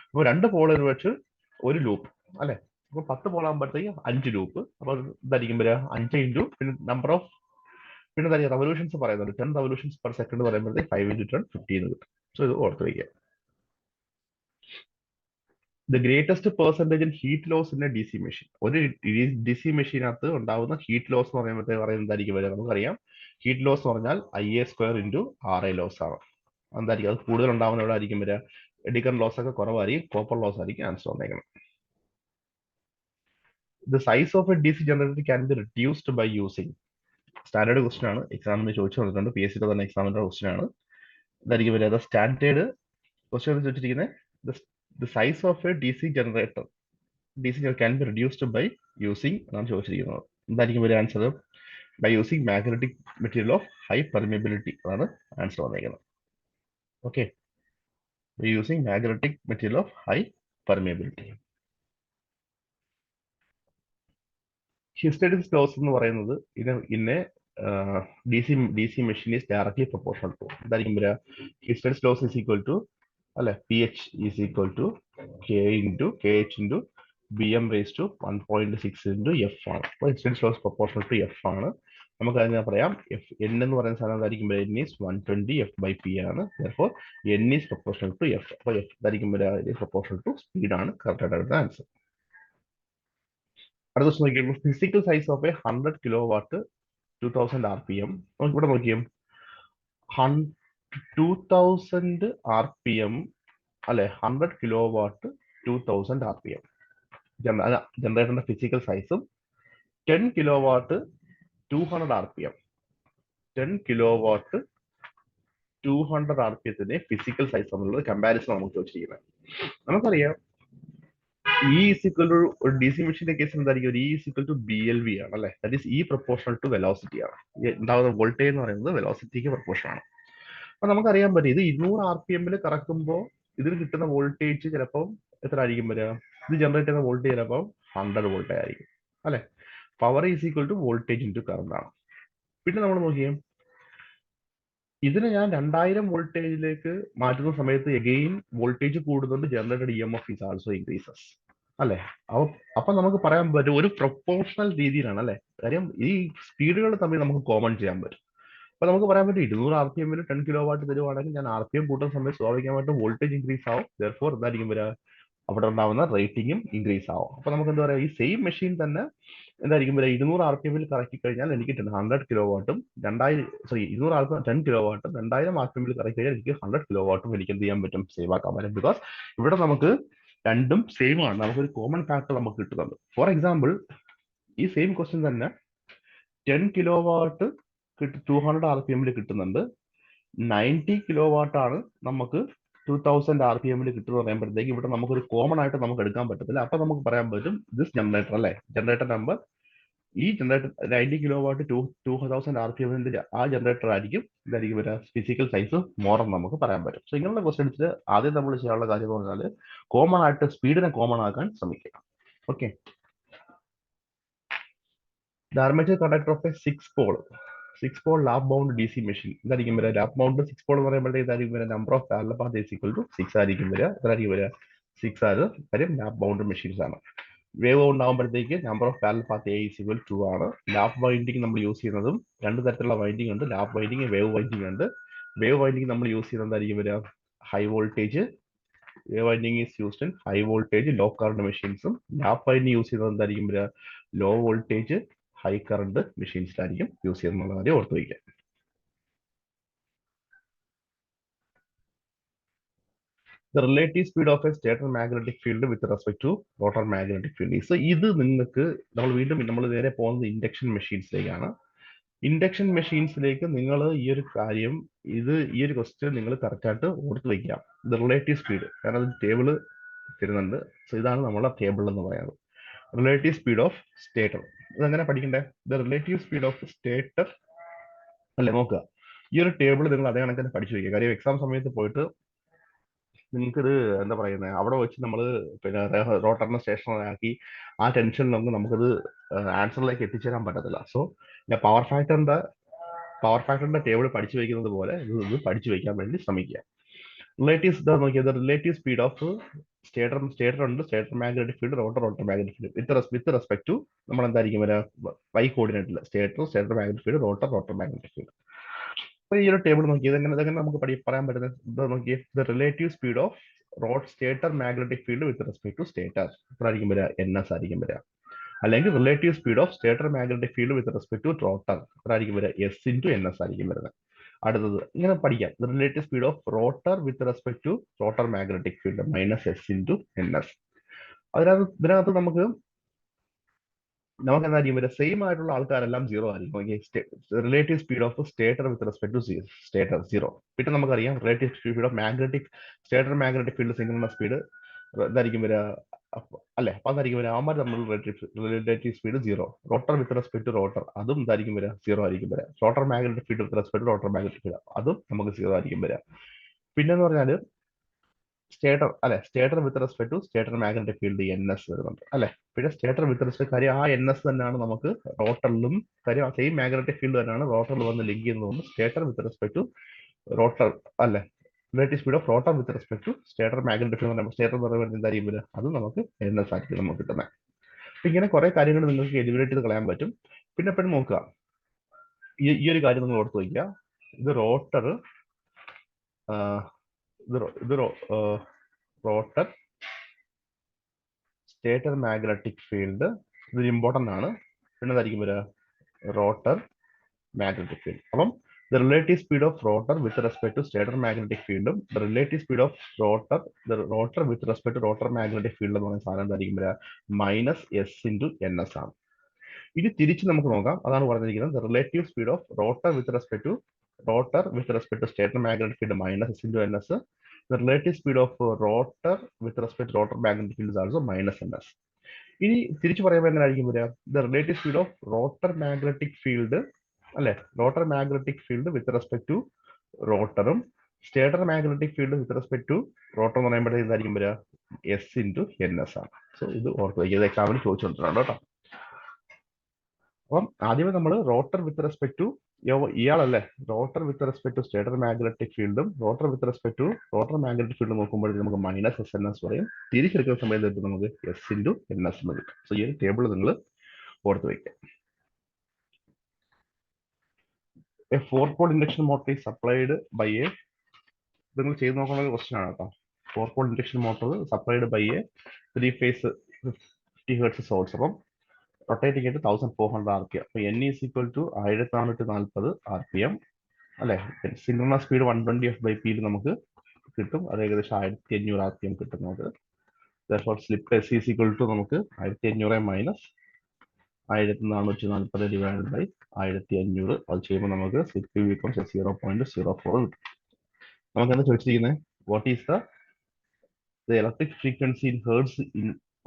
അപ്പോൾ 2 പോൾ വെച്ച് ഒരു ലൂപ്പ് അല്ലെ. അപ്പൊ 10 പോൾ ആകുമ്പോഴത്തേക്ക് 5 ലൂപ്പ്. അപ്പൊ ഇതായിരിക്കും വരിക 5 × പിന്നെ നമ്പർ ഓഫ്, പിന്നെ എന്താ റെവല്യൂഷൻസ് പറയുന്നുണ്ട്, 10 റെവല്യൂഷൻസ് പെർ സെക്കൻഡ് പറയുമ്പോഴത്തേക്ക് 5 × 10 50 എന്ന് കിട്ടും. സോ ഇത് ഓർത്ത് വയ്ക്കുക. The greatest percentage in heat loss in a DC machine. ഒരു DC മെഷീനകത്ത് ഉണ്ടാവുന്ന ഹീറ്റ് ലോസ് എന്ന് പറയുമ്പോഴത്തേക്ക് എന്തായിരിക്കും വരിക? നമുക്കറിയാം, ഹീറ്റ് ലോസ് എന്ന് പറഞ്ഞാൽ IA² × RA ലോസ് ആണ്. എന്തായിരിക്കും അത് കൂടുതൽ ഉണ്ടാവുന്ന എവിടെ ആയിരിക്കും വരിക? എഡിക്കൺ ലോസ് ഒക്കെ കുറവായിരിക്കും, കോപ്പർ ലോസ് ആയിരിക്കും ആൻസർ വന്നേക്കണം. The size of a DC generator can be reduced by using. Standard question ആണ്, എക്സാമിന് ചോദിച്ചു വന്നിട്ടുണ്ട്, PSC തന്നെ എക്സാമിന്റെ ക്വസ്റ്റൻ ആണ്. ഇതായിരിക്കും വരിക സ്റ്റാൻഡേർഡ് ക്വസ്റ്റൻ ചോദിച്ചിരിക്കുന്നത്. The size of a DC generator can be reduced by using എന്നാണ് ചോദിച്ചിരിക്കുന്നത്. എന്തായിരിക്കും വരിക answer? By using magnetic material of high permeability അതാണ് ആൻസർ വന്നേക്കുന്നത്. Okay, by using magnetic material of high permeability. Hysteresis loss എന്ന് പറയുന്നത് in a DC machine is directly proportional to എന്തായിരിക്കും വരിക? Hysteresis loss is equal to അല്ലെ, PH is equal to KH × BM raised to 1.6 × F ആണ്. അപ്പോൾ hysteresis loss proportional to F ആണ്. നമുക്ക് അതിനെ പറയാം N എന്ന് പറയുന്ന സാധനം എന്തായിരിക്കും? N is 120 F/P ആണ്. Therefore N is proportional to F. അപ്പോൾ F എന്തായിരിക്കും വരിക? പ്രൊപ്പോർഷണൽ ടു സ്പീഡ് ആണ് കറക്റ്റ് ആയിട്ട് ആൻസർ. അടുത്ത ദിവസം നോക്കിയപ്പോൾ physical size of A 100 kW 2000 RPM. നമുക്ക് ഇവിടെ നോക്കിയും 2000 RPM അല്ലെ, 100 kW 2000 RPM ജനറേറ്ററിന്റെ ഫിസിക്കൽ സൈസും 10 kW 200 RPM 10 kW 200 RPMത്തിന്റെ physical size തമ്മിലുള്ള കമ്പാരിസൺ നമുക്ക് ചോദിച്ചിരിക്കുന്നത്. നമുക്കറിയാം E is equal to ഒരു DC മെഷീന്റെ കേസിൽ എന്തായിരിക്കും? E is equal to BLV ആണ് അല്ലെ. That is E proportional to velocity ആണ്. ഉണ്ടാവുന്ന വോൾട്ടേജ് എന്ന് പറയുന്നത് വെലോസിറ്റിക്ക് പ്രൊപ്പോർഷൻ ആണ്. അപ്പൊ നമുക്കറിയാൻ പറ്റും ഇത് 200 RPM കറക്കുമ്പോൾ ഇതിന് കിട്ടുന്ന വോൾട്ടേജ് ചിലപ്പോൾ എത്ര ആയിരിക്കും വരിക? ഇത് ജനറേറ്റ് ചെയ്യുന്ന വോൾട്ടേജ് ചിലപ്പോൾ 100 വോൾട്ട് ആയിരിക്കും അല്ലെ. Power is equal to voltage into current ആണ്. പിന്നെ നമ്മൾ നോക്കിയേ, ഇതിനെ ഞാൻ 2000 വോൾട്ടേജിലേക്ക് മാറ്റുന്ന സമയത്ത് എഗെയിൻ വോൾട്ടേജ് കൂടുന്നുണ്ട്, generated EMF is also increases അല്ലെ. അപ്പൊ നമുക്ക് പറയാൻ പറ്റും ഒരു പ്രൊപ്പോർഷണൽ രീതിയിലാണ് അല്ലെ. കാര്യം ഈ സ്പീഡുകൾ തമ്മിൽ നമുക്ക് കോമൺ ചെയ്യാൻ പറ്റും. അപ്പൊ നമുക്ക് പറയാൻ പറ്റും 200 RPM 10 kW തരുവാണെങ്കിൽ ഞാൻ RPM കൂട്ടുന്ന സമയത്ത് സ്വാഭാവികമായിട്ടും വോൾട്ടേജ് ഇൻക്രീസ് ആവും. ദെർഫോർ എന്തായിരിക്കും വരിക? അവിടെ ഉണ്ടാവുന്ന റേറ്റിംഗും ഇൻക്രീസ് ആവും. അപ്പൊ നമുക്ക് എന്താ പറയാ, ഈ സെയിം മെഷീൻ തന്നെ എന്തായിരിക്കും വരിക? 200 RPM കറക്കി കഴിഞ്ഞാൽ എനിക്ക് 100 kW 200 RPM 10 kW 2000 RPM കറക്കി കഴിഞ്ഞാൽ എനിക്ക് 100 kW എനിക്ക് എന്ത് ചെയ്യാൻ പറ്റും? സേവ് ആക്കാൻ പറ്റും. ബിക്കോസ് ഇവിടെ നമുക്ക് രണ്ടും സെയിം ആണ്, നമുക്കൊരു കോമൺ ഫാക്ടർ നമുക്ക് കിട്ടുന്നുണ്ട്. ഫോർ എക്സാമ്പിൾ ഈ സെയിം ക്വസ്റ്റ്യൻ തന്നെ 10 kW 200 RPM കിട്ടുന്നുണ്ട്, 90 kW ആണ് നമുക്ക് 2000 RPM കിട്ടുന്ന പറയുമ്പോഴത്തേക്ക് ഇവിടെ നമുക്കൊരു കോമൺ ആയിട്ട് നമുക്ക് എടുക്കാൻ പറ്റത്തില്ല. അപ്പൊ നമുക്ക് പറയാൻ പറ്റും ദിസ് ജനറേറ്റർ അല്ലെ, ജനറേറ്റർ നമ്പർ ഈ ജനറേറ്റർ 90 കിലോ വാട്ട് 2000 RPM ആ ജനറേറ്റർ ആയിരിക്കും ഇതായിരിക്കും വരിക ഫിസിക്കൽ സൈസ് മോർ എന്ന് നമുക്ക് പറയാൻ പറ്റും. സോ ഇങ്ങനെയുള്ള ക്വസ്റ്റ്യൻസിൽ ആദ്യം നമ്മൾ ചെയ്യാനുള്ള കാര്യം എന്ന് പറഞ്ഞാൽ കോമൺ ആയിട്ട് സ്പീഡിനെ കോമൺ ആക്കാൻ ശ്രമിക്കുക. Okay, the armature conductor of A 6 pole lap bound DC machine ഇതായിരിക്കും വരിക. ലാപ്പ് ബൗണ്ട് 6 pole എന്ന് പറയുമ്പോഴത്തേക്ക് ഇതായിരിക്കും വരിക number of parallel path is equal to 6 ആയിരിക്കും വരിക. ഇതായിരിക്കും വരിക 6 ആണ് കാര്യം ലാപ്പ് ബൗണ്ട് മെഷീൻസ് ആണ്. വേവ് ഉണ്ടാകുമ്പോഴത്തേക്ക് number of parallel path A is equal 2 ആണ്. ലാപ്പ് വൈൻഡിങ് നമ്മൾ യൂസ് ചെയ്യുന്നതും രണ്ട് തരത്തിലുള്ള വൈൻഡിങ് ഉണ്ട്, ലാപ്പ് വൈൻഡിങ്, വേവ് വൈൻഡിങ് ഉണ്ട്. വേവ് വൈൻഡിങ് നമ്മൾ യൂസ് ചെയ്യുന്നതായിരിക്കും വരിക high voltage. Wave winding is used in high voltage low current മെഷീൻസും. ലാപ്പ് വൈൻഡിങ് യൂസ് ചെയ്യുന്നത് എന്തായിരിക്കും വരിക ലോ വോൾട്ടേജ് ഹൈ കറണ്ട് മെഷീൻസിലായിരിക്കും യൂസ് ചെയ്യുന്നുള്ള കാര്യം ഓർത്ത് വയ്ക്കുക. The relative speed of a stator magnetic field with respect to rotor magnetic field. So ഇത് നിങ്ങൾക്ക് നമ്മൾ നേരെ പോകുന്നത് ഇൻഡക്ഷൻ മെഷീൻസിലേക്കാണ്. ഇൻഡക്ഷൻ മെഷീൻസിലേക്ക് നിങ്ങൾ ഈ ഒരു കാര്യം ഈ ഒരു ക്വസ്റ്റ്യൻ നിങ്ങൾ കറക്റ്റായിട്ട് ഓർത്ത് വയ്ക്കാം. ഇത് റിലേറ്റീവ് സ്പീഡ്, കാരണം അത് ടേബിള് തരുന്നുണ്ട്. സോ ഇതാണ് നമ്മളെ ടേബിൾ എന്ന് പറയുന്നത്. റിലേറ്റീവ് സ്പീഡ് ഓഫ് സ്റ്റേറ്റർ ഇതെങ്ങനെ പഠിക്കണ്ടേ? The relative speed of stator അല്ലേ നോക്കുക. ഈ ഒരു ടേബിൾ നിങ്ങൾ അതേ കണക്ക് തന്നെ പഠിച്ചു വയ്ക്കുക. കാര്യം എക്സാം സമയത്ത് പോയിട്ട് നിങ്ങൾക്കിത് എന്താ പറയുന്നത് അവിടെ വെച്ച് നമ്മൾ പിന്നെ റോട്ടറിനെ സ്റ്റേഷനറാക്കി ആ ടെൻഷനിലൊന്നും നമുക്കത് ആൻസറിലേക്ക് എത്തിച്ചേരാൻ പറ്റത്തില്ല. സോ ഞാൻ പവർ ഫാക്ടറിന്റെ ടേബിൾ പഠിച്ചു വയ്ക്കുന്നത് പോലെ ഇത് പഠിച്ചു വയ്ക്കാൻ വേണ്ടി ശ്രമിക്കുക. റിലേറ്റീവ്സ് ഇതാ നോക്കിയത് റിലേറ്റീവ് സ്പീഡ് ഓഫ് സ്റ്റേറ്റർ ഉണ്ട്, stator magnetic field, rotor magnetic field with respect to നമ്മൾ എന്തായിരിക്കും വരിക വൈ കോർഡിനേറ്റിൽ stator magnetic field, rotor magnetic field. അപ്പൊ ഈ ഒരു ടേബിൾ നോക്കി ഇതെങ്ങനെ നമുക്ക് പറയാൻ പറ്റുന്നത് ഇത് നോക്കി the relative speed of stator magnetic field with respect to stator ആയിരിക്കും വരിക NS ആയിരിക്കും വരിക. അല്ലെങ്കിൽ relative speed of stator magnetic field with respect to rotor ആയിരിക്കും വരിക S*NS ആയിരിക്കും വരുന്നത്. അടുത്തത് ഇങ്ങനെ പഠിക്കാം relative speed of rotor with respect to rotor magnetic field -S*NS. ഇതിനകത്ത് നമുക്ക് എന്തായിരിക്കും വരിക സെയിം ആയിട്ടുള്ള ആൾക്കാരെല്ലാം 0 ആയിരിക്കും. Relative speed of stator with respect to stator 0. പിന്നെ നമുക്കറിയാം relative speed of stator magnetic field സിംഗിളുള്ള സ്പീഡ് ഇതായിരിക്കും വരിക അല്ലെ. അപ്പൊ അതായിരിക്കും വരിക അവന്മാർ നമ്മൾ relative speed 0. Rotor with respect to rotor അതും ഇതായിരിക്കും വരിക 0 ആയിരിക്കും വരിക. Rotor magnetic field with respect to rotor magnetic field അതും നമുക്ക് 0 ആയിരിക്കും വരിക. പിന്നെന്ന് പറഞ്ഞാല് stator with respect to stator magnetic field NS വരുന്നുണ്ട് അല്ലെ. പിന്നെ സ്റ്റേറ്റർ വിത്ത് റെസ്പെക്ട് കാര്യം ആ NS തന്നെയാണ് നമുക്ക് റോട്ടറിലും കാര്യം സെയിം മാഗ്നറ്റിക് ഫീൽഡ് തന്നെയാണ് റോട്ടറിൽ വന്ന് ലിങ്ക് ചെയ്യുന്നതുകൊണ്ട് stator with respect to rotor അല്ലെ. Relative speed of rotor with respect to stator magnetic field stator എന്ന് പറയുന്നത് എന്തായിരിക്കും വരിക അത് നമുക്ക് NS ആയിരിക്കും നമുക്ക് കിട്ടുന്നത്. അപ്പൊ ഇങ്ങനെ കുറെ കാര്യങ്ങൾ നിങ്ങൾക്ക് എലിമിനേറ്റ് ചെയ്ത് കളയാൻ പറ്റും. പിന്നെ എപ്പോഴും നോക്കുക ഈ ഒരു കാര്യം നിങ്ങൾ ഓർത്ത് വയ്ക്കുക. ഇത് rotor rotor stator magnetic field ഇത് ഇമ്പോർട്ടൻ്റ് ആണ്. പിന്നെ എന്തായിരിക്കും വരിക റോട്ടർ മാഗ്നറ്റിക് ഫീൽഡ്. അപ്പം the relative speed of rotor with respect to stator magnetic field the relative speed of rotor with respect to rotor magnetic field എന്ന് പറയുന്ന സാധനം എന്തായിരിക്കും വരിക -S*NS ആണ്. ഇത് തിരിച്ച് നമുക്ക് നോക്കാം. അതാണ് പറഞ്ഞിരിക്കുന്നത് relative speed of rotor with respect to stator magnetic field -S*NS. The relative speed of rotor with respect to rotor magnetic field is also -NS. ഇനി തിരിച്ചു പറയുമ്പോൾ എങ്ങനെയായിരിക്കും വരിക the relative speed of rotor magnetic field അല്ലെ. Rotor magnetic field with respect to റോട്ടറും stator magnetic field with respect to rotor എന്ന് പറയുമ്പോഴത്തേക്ക് എന്തായിരിക്കും വരിക S*NS ആണ്. സോ ഇത് ഓർത്ത് വയ്ക്കുക. ഇത് എക്സാമിന് ചോദിച്ചുകൊണ്ടിട്ടുണ്ട് കേട്ടോ. അപ്പം ആദ്യമേ നമ്മൾ റോട്ടർ വിത്ത് റെസ്പെക്ട് ടു ഇയാളല്ലേ rotor with respect to stator magnetic ഫീൽഡും rotor with respect to rotor magnetic field നോക്കുമ്പോഴേക്കും നമുക്ക് -S*NS പറയും. തിരിച്ചെടുക്കുന്ന സമയത്ത് നമുക്ക് S*NS എന്ന് കിട്ടും. സോ ഈ ഒരു ടേബിൾ നിങ്ങൾ ഓർത്ത് വയ്ക്കുക. A 4-pole induction motor is supplied by a നിങ്ങൾ ചെയ്ത് നോക്കുന്ന ഒരു ക്വസ്റ്റ്യൻ ആണ് കേട്ടോ. 4-pole induction motor supplied by a 3-phase 50 Hz source. അപ്പം റൊട്ടേറ്റിംഗ് ആയിട്ട് 1400 RPM. അപ്പൊ N is equal to 1440 RPM അല്ലെ. സിൻക്രണസ് സ്പീഡ് 120f/p നമുക്ക് കിട്ടും. അത് ഏകദേശം 1500 RPM കിട്ടും നമുക്ക്. Slip S is equal to നമുക്ക് 1500 മൈനസ് 1440 ഡിവൈഡഡ് ബൈ 1500 അത് ചെയ്യുമ്പോൾ നമുക്ക് സ്ലിപ്പ് ബിക്കംസ് 0.04 കിട്ടും. നമുക്ക് എന്താ ചോദിച്ചിരിക്കുന്നത് what is the electric frequency in hertz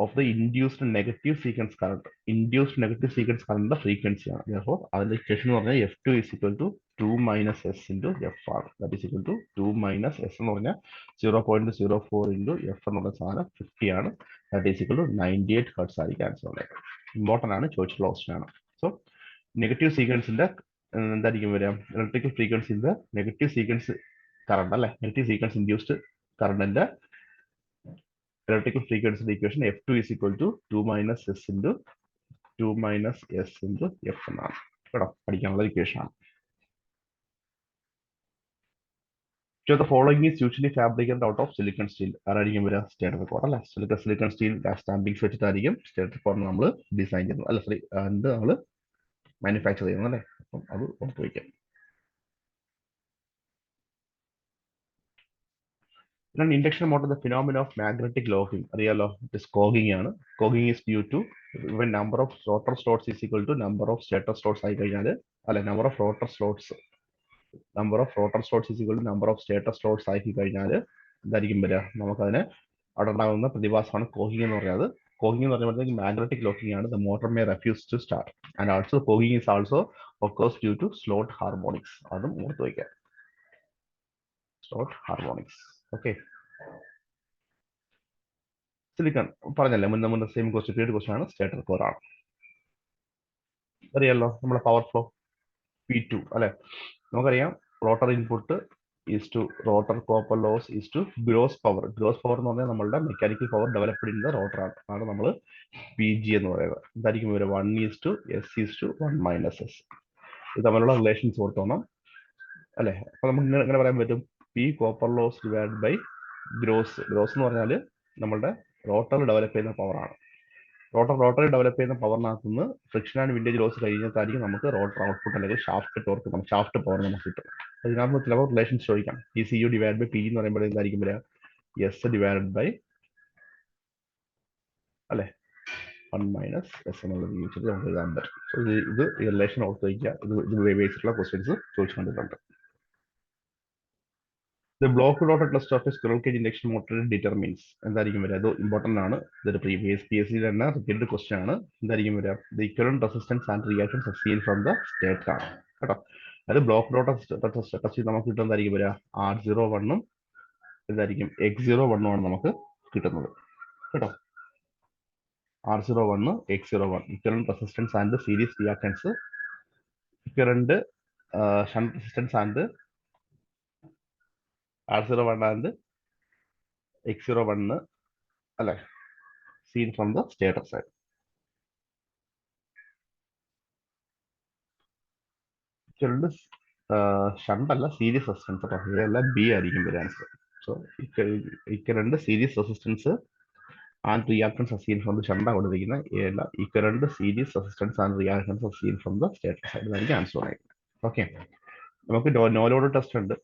of the induced negative sequence current. Induced negative sequence കറണ്ടിന്റെ ഫ്രീക്വൻസിയാണ്. Therefore അതിന്റെ ഇക്വേഷൻ എന്ന് പറഞ്ഞാൽ F2 is equal to 2 minus S into F ആണ്. That is equal to 2 minus S എന്ന് പറഞ്ഞാൽ 0.04 into F എന്ന് പറഞ്ഞ സാധനം 50 ആണ്. That is equal to 98 hertz ആയിരിക്കും ആൻസർ ഉള്ളത്. ഇമ്പോർട്ടൻ്റ് ആണ്, ചോദിച്ചിട്ടുള്ള ക്വസ്റ്റൻ ആണ്. സോ നെഗറ്റീവ് സീക്വൻസിന്റെ എന്തായിരിക്കും വരിക? ഇലക്ട്രിക്കൽ ഫ്രീക്വൻസിന്റെ നെഗറ്റീവ് സീക്വൻസ് കറണ്ട് അല്ലെ, നെഗറ്റീവ് സീക്വൻസ് ഇൻഡ്യൂസ്ഡ് കറണ്ടിന്റെ electrical frequency equation F2 is equal to 2 minus S into 2 minus S into F എന്നാണ് കേട്ടോ, പഠിക്കാനുള്ള ഇക്വേഷൻ ആണ്. The following is usually fabricated out of silicon steel. ആരായിരിക്കും വരിക? Stator core അല്ലെ. Silicon steel stampings വെച്ചിട്ടായിരിക്കും stator core നമ്മൾ design ചെയ്യുന്നത് അല്ല, സോറി നമ്മൾ മാനുഫാക്ചർ ചെയ്യുന്നത് അല്ലേ. അപ്പം അത് ഓർത്ത് വയ്ക്കാം. Then induction motor, the phenomenon of magnetic locking, അറിയാലോ, it is cogging ആണ്. Cogging is due to when number of rotor slots is equal to number of stator slots ആയി കഴിഞ്ഞാൽ അല്ലെ, number of rotor slots is equal to number of stator slots ആയി കഴിഞ്ഞാൽ എന്തായിരിക്കും വരിക? നമുക്കതിനെ അവിടെ ഉണ്ടാകുന്ന പ്രതിഭാസമാണ് കോഗിങ് എന്ന് പറയുന്നത്. കോഗിങ് എന്ന് പറയുമ്പോഴത്തേക്ക് മാഗ്നറ്റിക് ലോക്കിംഗ് ആണ്. The motor may refuse to start and also cogging is also occurs due to slot harmonics. അതും ഓർത്ത് വയ്ക്കാം, slot harmonics. ഓക്കെ, സിലിക്കൺ പറഞ്ഞല്ലേ മുന്നേ സെയിം ക്വസ്റ്റ്യൻ, പീരീഡ് ക്വസ്റ്റ്യൻ ആണ്, സ്റ്റേറ്റർ കോർ ആണ്. അറിയാലോ നമ്മുടെ പവർ ഫ്ലോ P2 അല്ലെ. നമുക്കറിയാം rotor input is to rotor copper loss is to gross power. Gross power എന്ന് പറഞ്ഞാൽ നമ്മളുടെ mechanical power developed in the rotor ആണ്. അതാണ് നമ്മൾ PG എന്ന് പറയുന്നത്. എന്തായിരിക്കും വരിക? 1:S:1 minus S. ഇത് തമ്മിലുള്ള റിലേഷൻസ് ഓർത്തോണം അല്ലെ. അപ്പൊ നമുക്ക് ഇങ്ങനെ പറയാൻ പറ്റും, P copper loss divide by gross. Gross എന്ന് പറഞ്ഞാൽ നമ്മളുടെ റോട്ടർ ഡെവലപ്പ് ചെയ്യുന്ന പവറാണ്. റോട്ടറിൽ ഡെവലപ്പ് ചെയ്യുന്ന പവറിനകത്ത് നിന്ന് ഫ്രിക്ഷൻ ആൻഡ് വിൻഡേജ് ലോസ് കഴിഞ്ഞിട്ടായിരിക്കും നമുക്ക് റോട്ടർ ഔട്ട്പുട്ട് അല്ലെങ്കിൽ ഷാഫ്റ്റ് ടോർക്ക്, ഷാഫ്റ്റ് പവർ നമുക്ക് കിട്ടും. അതിനകത്ത് ചിലപ്പോൾ റിലേഷൻസ് ചോദിക്കാം. TCU ഡിവൈഡ് ബൈ PG എന്ന് പറയുമ്പോൾ എന്തായിരിക്കും വരിക? S ഡിവൈഡ് ബൈ അല്ലെ 1 മൈനസ് S എന്നുള്ളത് വെച്ചിട്ട് നമുക്ക് എഴുതാൻ പറ്റും. സോ ഇത് ഈ റിലേഷൻ ഓർത്ത് വയ്ക്കുക. ഇത് വെച്ചിട്ടുള്ള questions ചോദിച്ചുകൊണ്ടിട്ടുണ്ട്. The block rotor test of a squirrel cage induction motor determines എന്തായിരിക്കും വരിക? അത് ഇമ്പോർട്ടൻ്റ് ആണ്. ഇതൊരു പ്രീവിയസ് PSC തന്നെ റിപ്പീറ്റഡ് ക്വസ്റ്റ്യൻ ആണ്. എന്തായിരിക്കും വരിക? The equivalent resistance and reactance are seen from the stator ആണ് കേട്ടോ. അത് ബ്ലോക്ക് റോട്ടർ ടെസ്റ്റ് നമുക്ക് കിട്ടുന്നതായിരിക്കും വരിക R01 എന്തായിരിക്കും X01 ആണ് നമുക്ക് കിട്ടുന്നത് കേട്ടോ. R01 X01 equivalent resistance and series reactance, equivalent shunt resistance and R01 and X01 അല്ലെ, seen from the stator side. Shunt അല്ല, സീരീസ് റെസിസ്റ്റൻസ് കേട്ടോ. ഇതെല്ലാം B ആയിരിക്കും വരിക ആൻസർ. സോ ഇക്കരണ്ട് series resistance and reactance are seen from the ഷണ്ടാണ് കൊടുത്തിരിക്കുന്നത്. ഏതല്ല ഇക്കരണ്ട് series resistance and reactance are seen from the stator side. ഇതായിരിക്കും ആൻസർ ആയിരിക്കും. ഓക്കെ, നമുക്ക് നോ ലോഡ് ടെസ്റ്റ് ഉണ്ട്,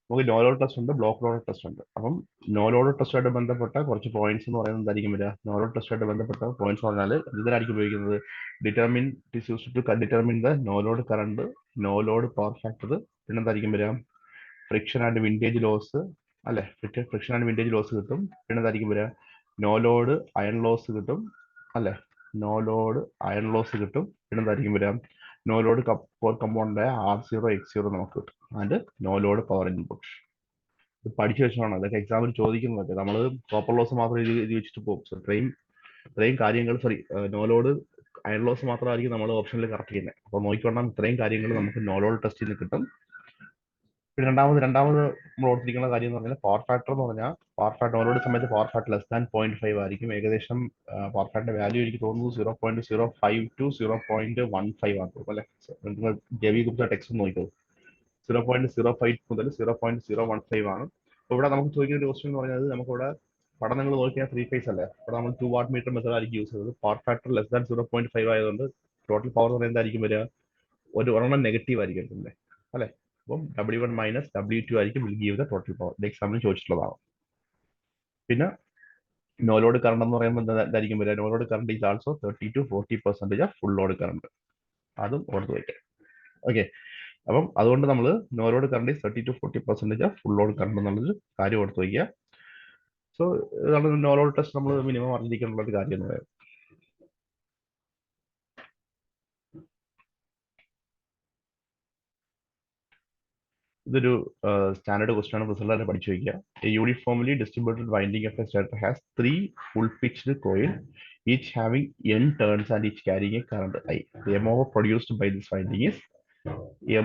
ബ്ലോക്ക് ലോഡ് ടെസ്റ്റ് ഉണ്ട്. അപ്പം നോ ലോഡ് ടെസ്റ്റുമായിട്ട് ബന്ധപ്പെട്ട കുറച്ച് പോയിന്റ്സ് എന്ന് പറയുന്നത് എന്തായിരിക്കും വരിക? നോ ലോഡ് ടെസ്റ്റുമായിട്ട് ബന്ധപ്പെട്ട പോയിന്റ്സ് പറഞ്ഞാൽ ഇതിലായിരിക്കും ഉപയോഗിക്കുന്നത് determine the no load current, no load power factor, പിന്നെ എന്തായിരിക്കും വരിക? ഫ്രിക്ഷൻ ആൻഡ് വിൻഡേജ് ലോസ് അല്ലെ, ഫ്രിക്ഷൻ ആൻഡ് വിൻഡേജ് ലോസ് കിട്ടും. പിന്നെ എന്തായിരിക്കും വരിക? നോ ലോഡ് അയൺ ലോസ് കിട്ടും അല്ലെ, നോ ലോഡ് അയൺ ലോസ് കിട്ടും. പിന്നെ എന്തായിരിക്കും വരിക? No load component R0 X0 നമുക്ക് കിട്ടും. And no load power input. ഇത് പഠിച്ചു വെച്ചോണം, അതൊക്കെ എക്സാമിൽ ചോദിക്കുന്നതൊക്കെ. നമ്മൾ കോപ്പർ ലോസ് മാത്രം എഴുതി വെച്ചിട്ട് പോകും. സോ ഇത്രയും കാര്യങ്ങൾ, sorry no load iron loss മാത്രമായിരിക്കും നമ്മൾ ഓപ്ഷനിൽ കറക്റ്റ് ചെയ്യുന്നത്. അപ്പോൾ നോക്കിക്കൊണ്ടാൽ ഇത്രയും കാര്യങ്ങൾ നമുക്ക് നോ ലോഡ് ടെസ്റ്റിൽ നിന്ന് കിട്ടും. പിന്നെ രണ്ടാമത് നമ്മൾ ഓർത്തിരിക്കുന്ന കാര്യം എന്ന് പറഞ്ഞാൽ പവർ ഫാക്ടർ എന്ന് പറഞ്ഞാൽ നോ ലോഡ് സമയത്ത് പവർ ഫാക്ടർ <0.5 ആയിരിക്കും. ഏകദേശം പവർ ഫാക്ടറിന്റെ വാല്യൂ എനിക്ക് തോന്നുന്നു 0.05 to 0.15 ആണ് തോന്നുന്നു അല്ലെ. നിങ്ങൾ ജെവി ഗ്രൂപ്പ് ടെക്സ്റ്റ് നോക്കിക്കോ, 0.05 മുതൽ 0.015 ആണ്. അപ്പോൾ ഇവിടെ നമുക്ക് ചോദിക്കുന്ന ഒരു ക്വസ്റ്റ്യൻ എന്ന് പറഞ്ഞാൽ നമുക്കിവിടെ പടം നിങ്ങൾ നോക്കിയാൽ 3 ഫേസ് അല്ലേ. അപ്പോൾ നമ്മൾ 2 വാട്ട് മീറ്റർ മെത്തേഡ് ആയിരിക്കും യൂസ് ചെയ്തത്. പവർ ഫാക്ടർ <0.5 ആയതുകൊണ്ട് ടോട്ടൽ പവർ എന്ന് പറയുന്നത് എന്തായിരിക്കും വരിക? ഒരെണ്ണം നെഗറ്റീവ് ആയിരിക്കും അല്ലേ. അപ്പം W1 മൈനസ് W2 ആയിരിക്കും will give the total power. ഇത് എക്സാമിന് ചോദിച്ചിട്ടുള്ളതാണ്. പിന്നെ നോ ലോഡ് കറണ്ട് എന്ന് പറയുമ്പോൾ എന്തായിരിക്കും വരിക? No load current is also 30 to 40% of full load current. അതും ഓർത്ത് വയ്ക്കാം. ഓക്കെ, അപ്പം അതുകൊണ്ട് നമ്മൾ no load current is 30 to 40% of full load current എന്നുള്ളൊരു കാര്യം ഓർത്ത് വയ്ക്കുക. സോ ഇതാണ് നോ ലോഡ് ടെസ്റ്റ് നമ്മൾ മിനിമം അറിഞ്ഞിരിക്കാനുള്ള ഒരു കാര്യം എന്ന് പറയുന്നത്. ഇതൊരു സ്റ്റാൻഡേർഡ് ക്വസ്റ്റൻ ആണ്, റിസൾട്ട് പഠിച്ചു വയ്ക്കുക. A uniformly distributed winding of A stator has 3 full pitched coil, each having n turns and each carrying a current I. The MOF produced by this winding is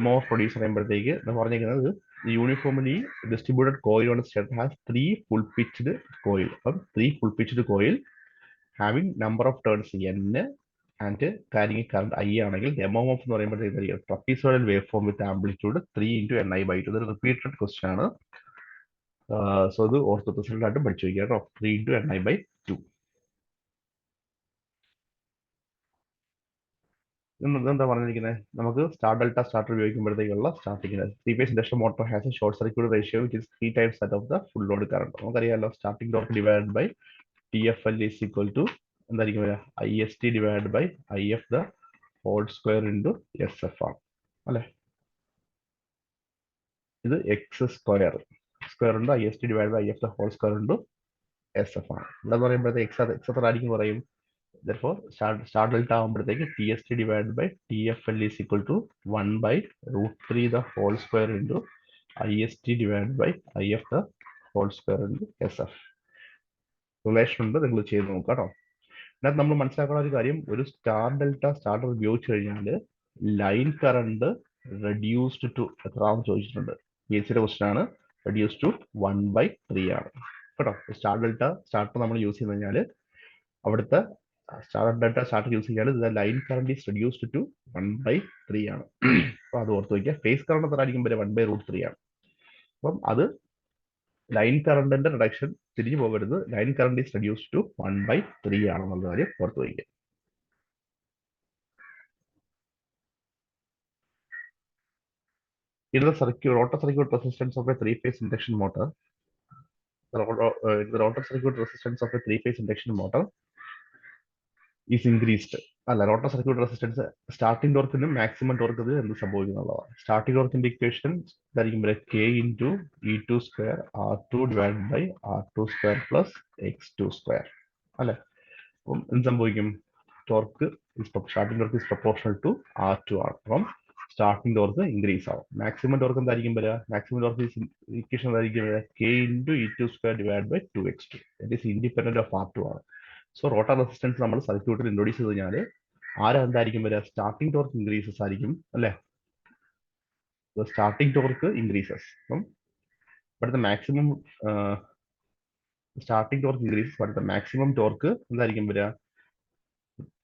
MOF produce ചെയ്യുമ്പോഴത്തേക്ക് പറഞ്ഞിരിക്കുന്നത് uniformly distributed coil on stator has 3 full pitched coil. അപ്പം 3 full pitched coil having number of turns n and carrying current I ആണെങ്കിൽ MOF എന്ന് പറയുമ്പോഴത്തേക്ക് trapezoidal wave form with amplitude 3 × Ni/2. ഇതൊരു repeated question ആണ്. So ഇത് ഓർത്ത് result ആയിട്ട് പഠിച്ചു വയ്ക്കുക കേട്ടോ. 3 × Ni/2. എന്താ പറഞ്ഞിരിക്കുന്നത്, നമുക്ക് സ്റ്റാർ ഡെൽറ്റ സ്റ്റാർട്ടർ ഉപയോഗിക്കുമ്പോഴത്തേക്കുള്ള starting 3 phase induction motor has a short circuit ratio which is 3 times that of the full load current. നമുക്കറിയാമല്ലോ starting torque divided by TFL is equal to എന്തായിരിക്കും വരിക, IST divided by IF the whole square into SF ആണ് അല്ലെ. ഇത് x square ഉണ്ട്, IST divide by IF the whole square into SF ആണ്. ഇവിടെ പറയുമ്പോഴത്തേക്ക് എക്സ് എത്ര ആയിരിക്കും പറയും. Therefore, star delta ആകുമ്പോഴത്തേക്ക് TST divided by TFL is equal to 1/√3 the whole square into IST divided by IF the whole square into SF. Relation ഉണ്ട്, നിങ്ങൾ ചെയ്ത് നോക്കാം കേട്ടോ. അതിനകത്ത് നമ്മൾ മനസ്സിലാക്കുന്ന ഒരു കാര്യം, ഒരു സ്റ്റാർ ഡെൽറ്റ സ്റ്റാർട്ടർ ഉപയോഗിച്ച് കഴിഞ്ഞാൽ ലൈൻ കറണ്ട് റെഡ്യൂസ്ഡ് ടു എത്രയാണെന്ന് ചോദിച്ചിട്ടുണ്ട്. PSCയുടെ ക്വസ്റ്റൻ ആണ്. റെഡ്യൂസ് ടു 1/3 ആണ് കേട്ടോ. സ്റ്റാർ ഡെൽറ്റ സ്റ്റാർട്ടർ നമ്മൾ യൂസ് ചെയ്ത് കഴിഞ്ഞാൽ അവിടുത്തെ സ്റ്റാർ ഡെൽറ്റ സ്റ്റാർട്ടർ യൂസ് ചെയ്യാൻ line current is reduced to 1/3 ആണ്. അപ്പൊ അത് ഓർത്ത് വയ്ക്കുക. ഫേസ് കറണ്ട് എത്ര ആയിരിക്കും വരെ 1/√3 ആണ്. അപ്പം അത് ലൈൻ കറണ്ടിന്റെ റിഡക്ഷൻ തിരിഞ്ഞു പോകരുത്. Line current is reduced to 1/3 ആണെന്നുള്ള കാര്യം ഓർത്ത് വയ്ക്കുക. In the rotor circuit resistance of a 3-phase induction motor, the rotor circuit resistance of a 3-phase induction motor is increased. അല്ല, റോട്ടർ സർക്യൂട്ട് റെസിസ്റ്റൻസ് സ്റ്റാർട്ടിംഗ് ടോർക്കിനും maximum torque ഇത് എന്ത് സംഭവിക്കുന്നുള്ളതാണ്. Starting ടോർക്കിന്റെ ഇക്വേഷൻ ഇതായിരിക്കും K × E2² R2 divide by R2² plus X2² അല്ലെ. അപ്പം എന്ത് സംഭവിക്കും, torque starting torque is proportional to R2 ആണ്. അപ്പം സ്റ്റാർട്ടിംഗ് ടോർക്ക് ഇൻക്രീസ് ആവും. മാക്സിമം ടോർക്ക് എന്തായിരിക്കും വരിക, മാക്സിമം ടോർക്ക് ഇക്വേഷൻ എന്തായിരിക്കും വരിക, K × E2² divide by 2X2. That is independent of R2 ആണ്. സോ റോട്ടർ റെസിസ്റ്റൻസ് നമ്മൾ സർക്യൂട്ടിൽ ഇൻട്രോഡ്യൂസ് ചെയ്ത് കഴിഞ്ഞാൽ എന്തായിരിക്കും വരിക, സ്റ്റാർട്ടിംഗ് ടോർക്ക് ഇൻക്രീസസ് ആയിരിക്കും അല്ലെ. Starting torque increases. അപ്പം ഇവിടുത്തെ മാക്സിമം സ്റ്റാർട്ടിംഗ് ടോർക്ക് ഇൻക്രീസസ്, ഇവിടുത്തെ മാക്സിമം ടോർക്ക് എന്തായിരിക്കും വരിക,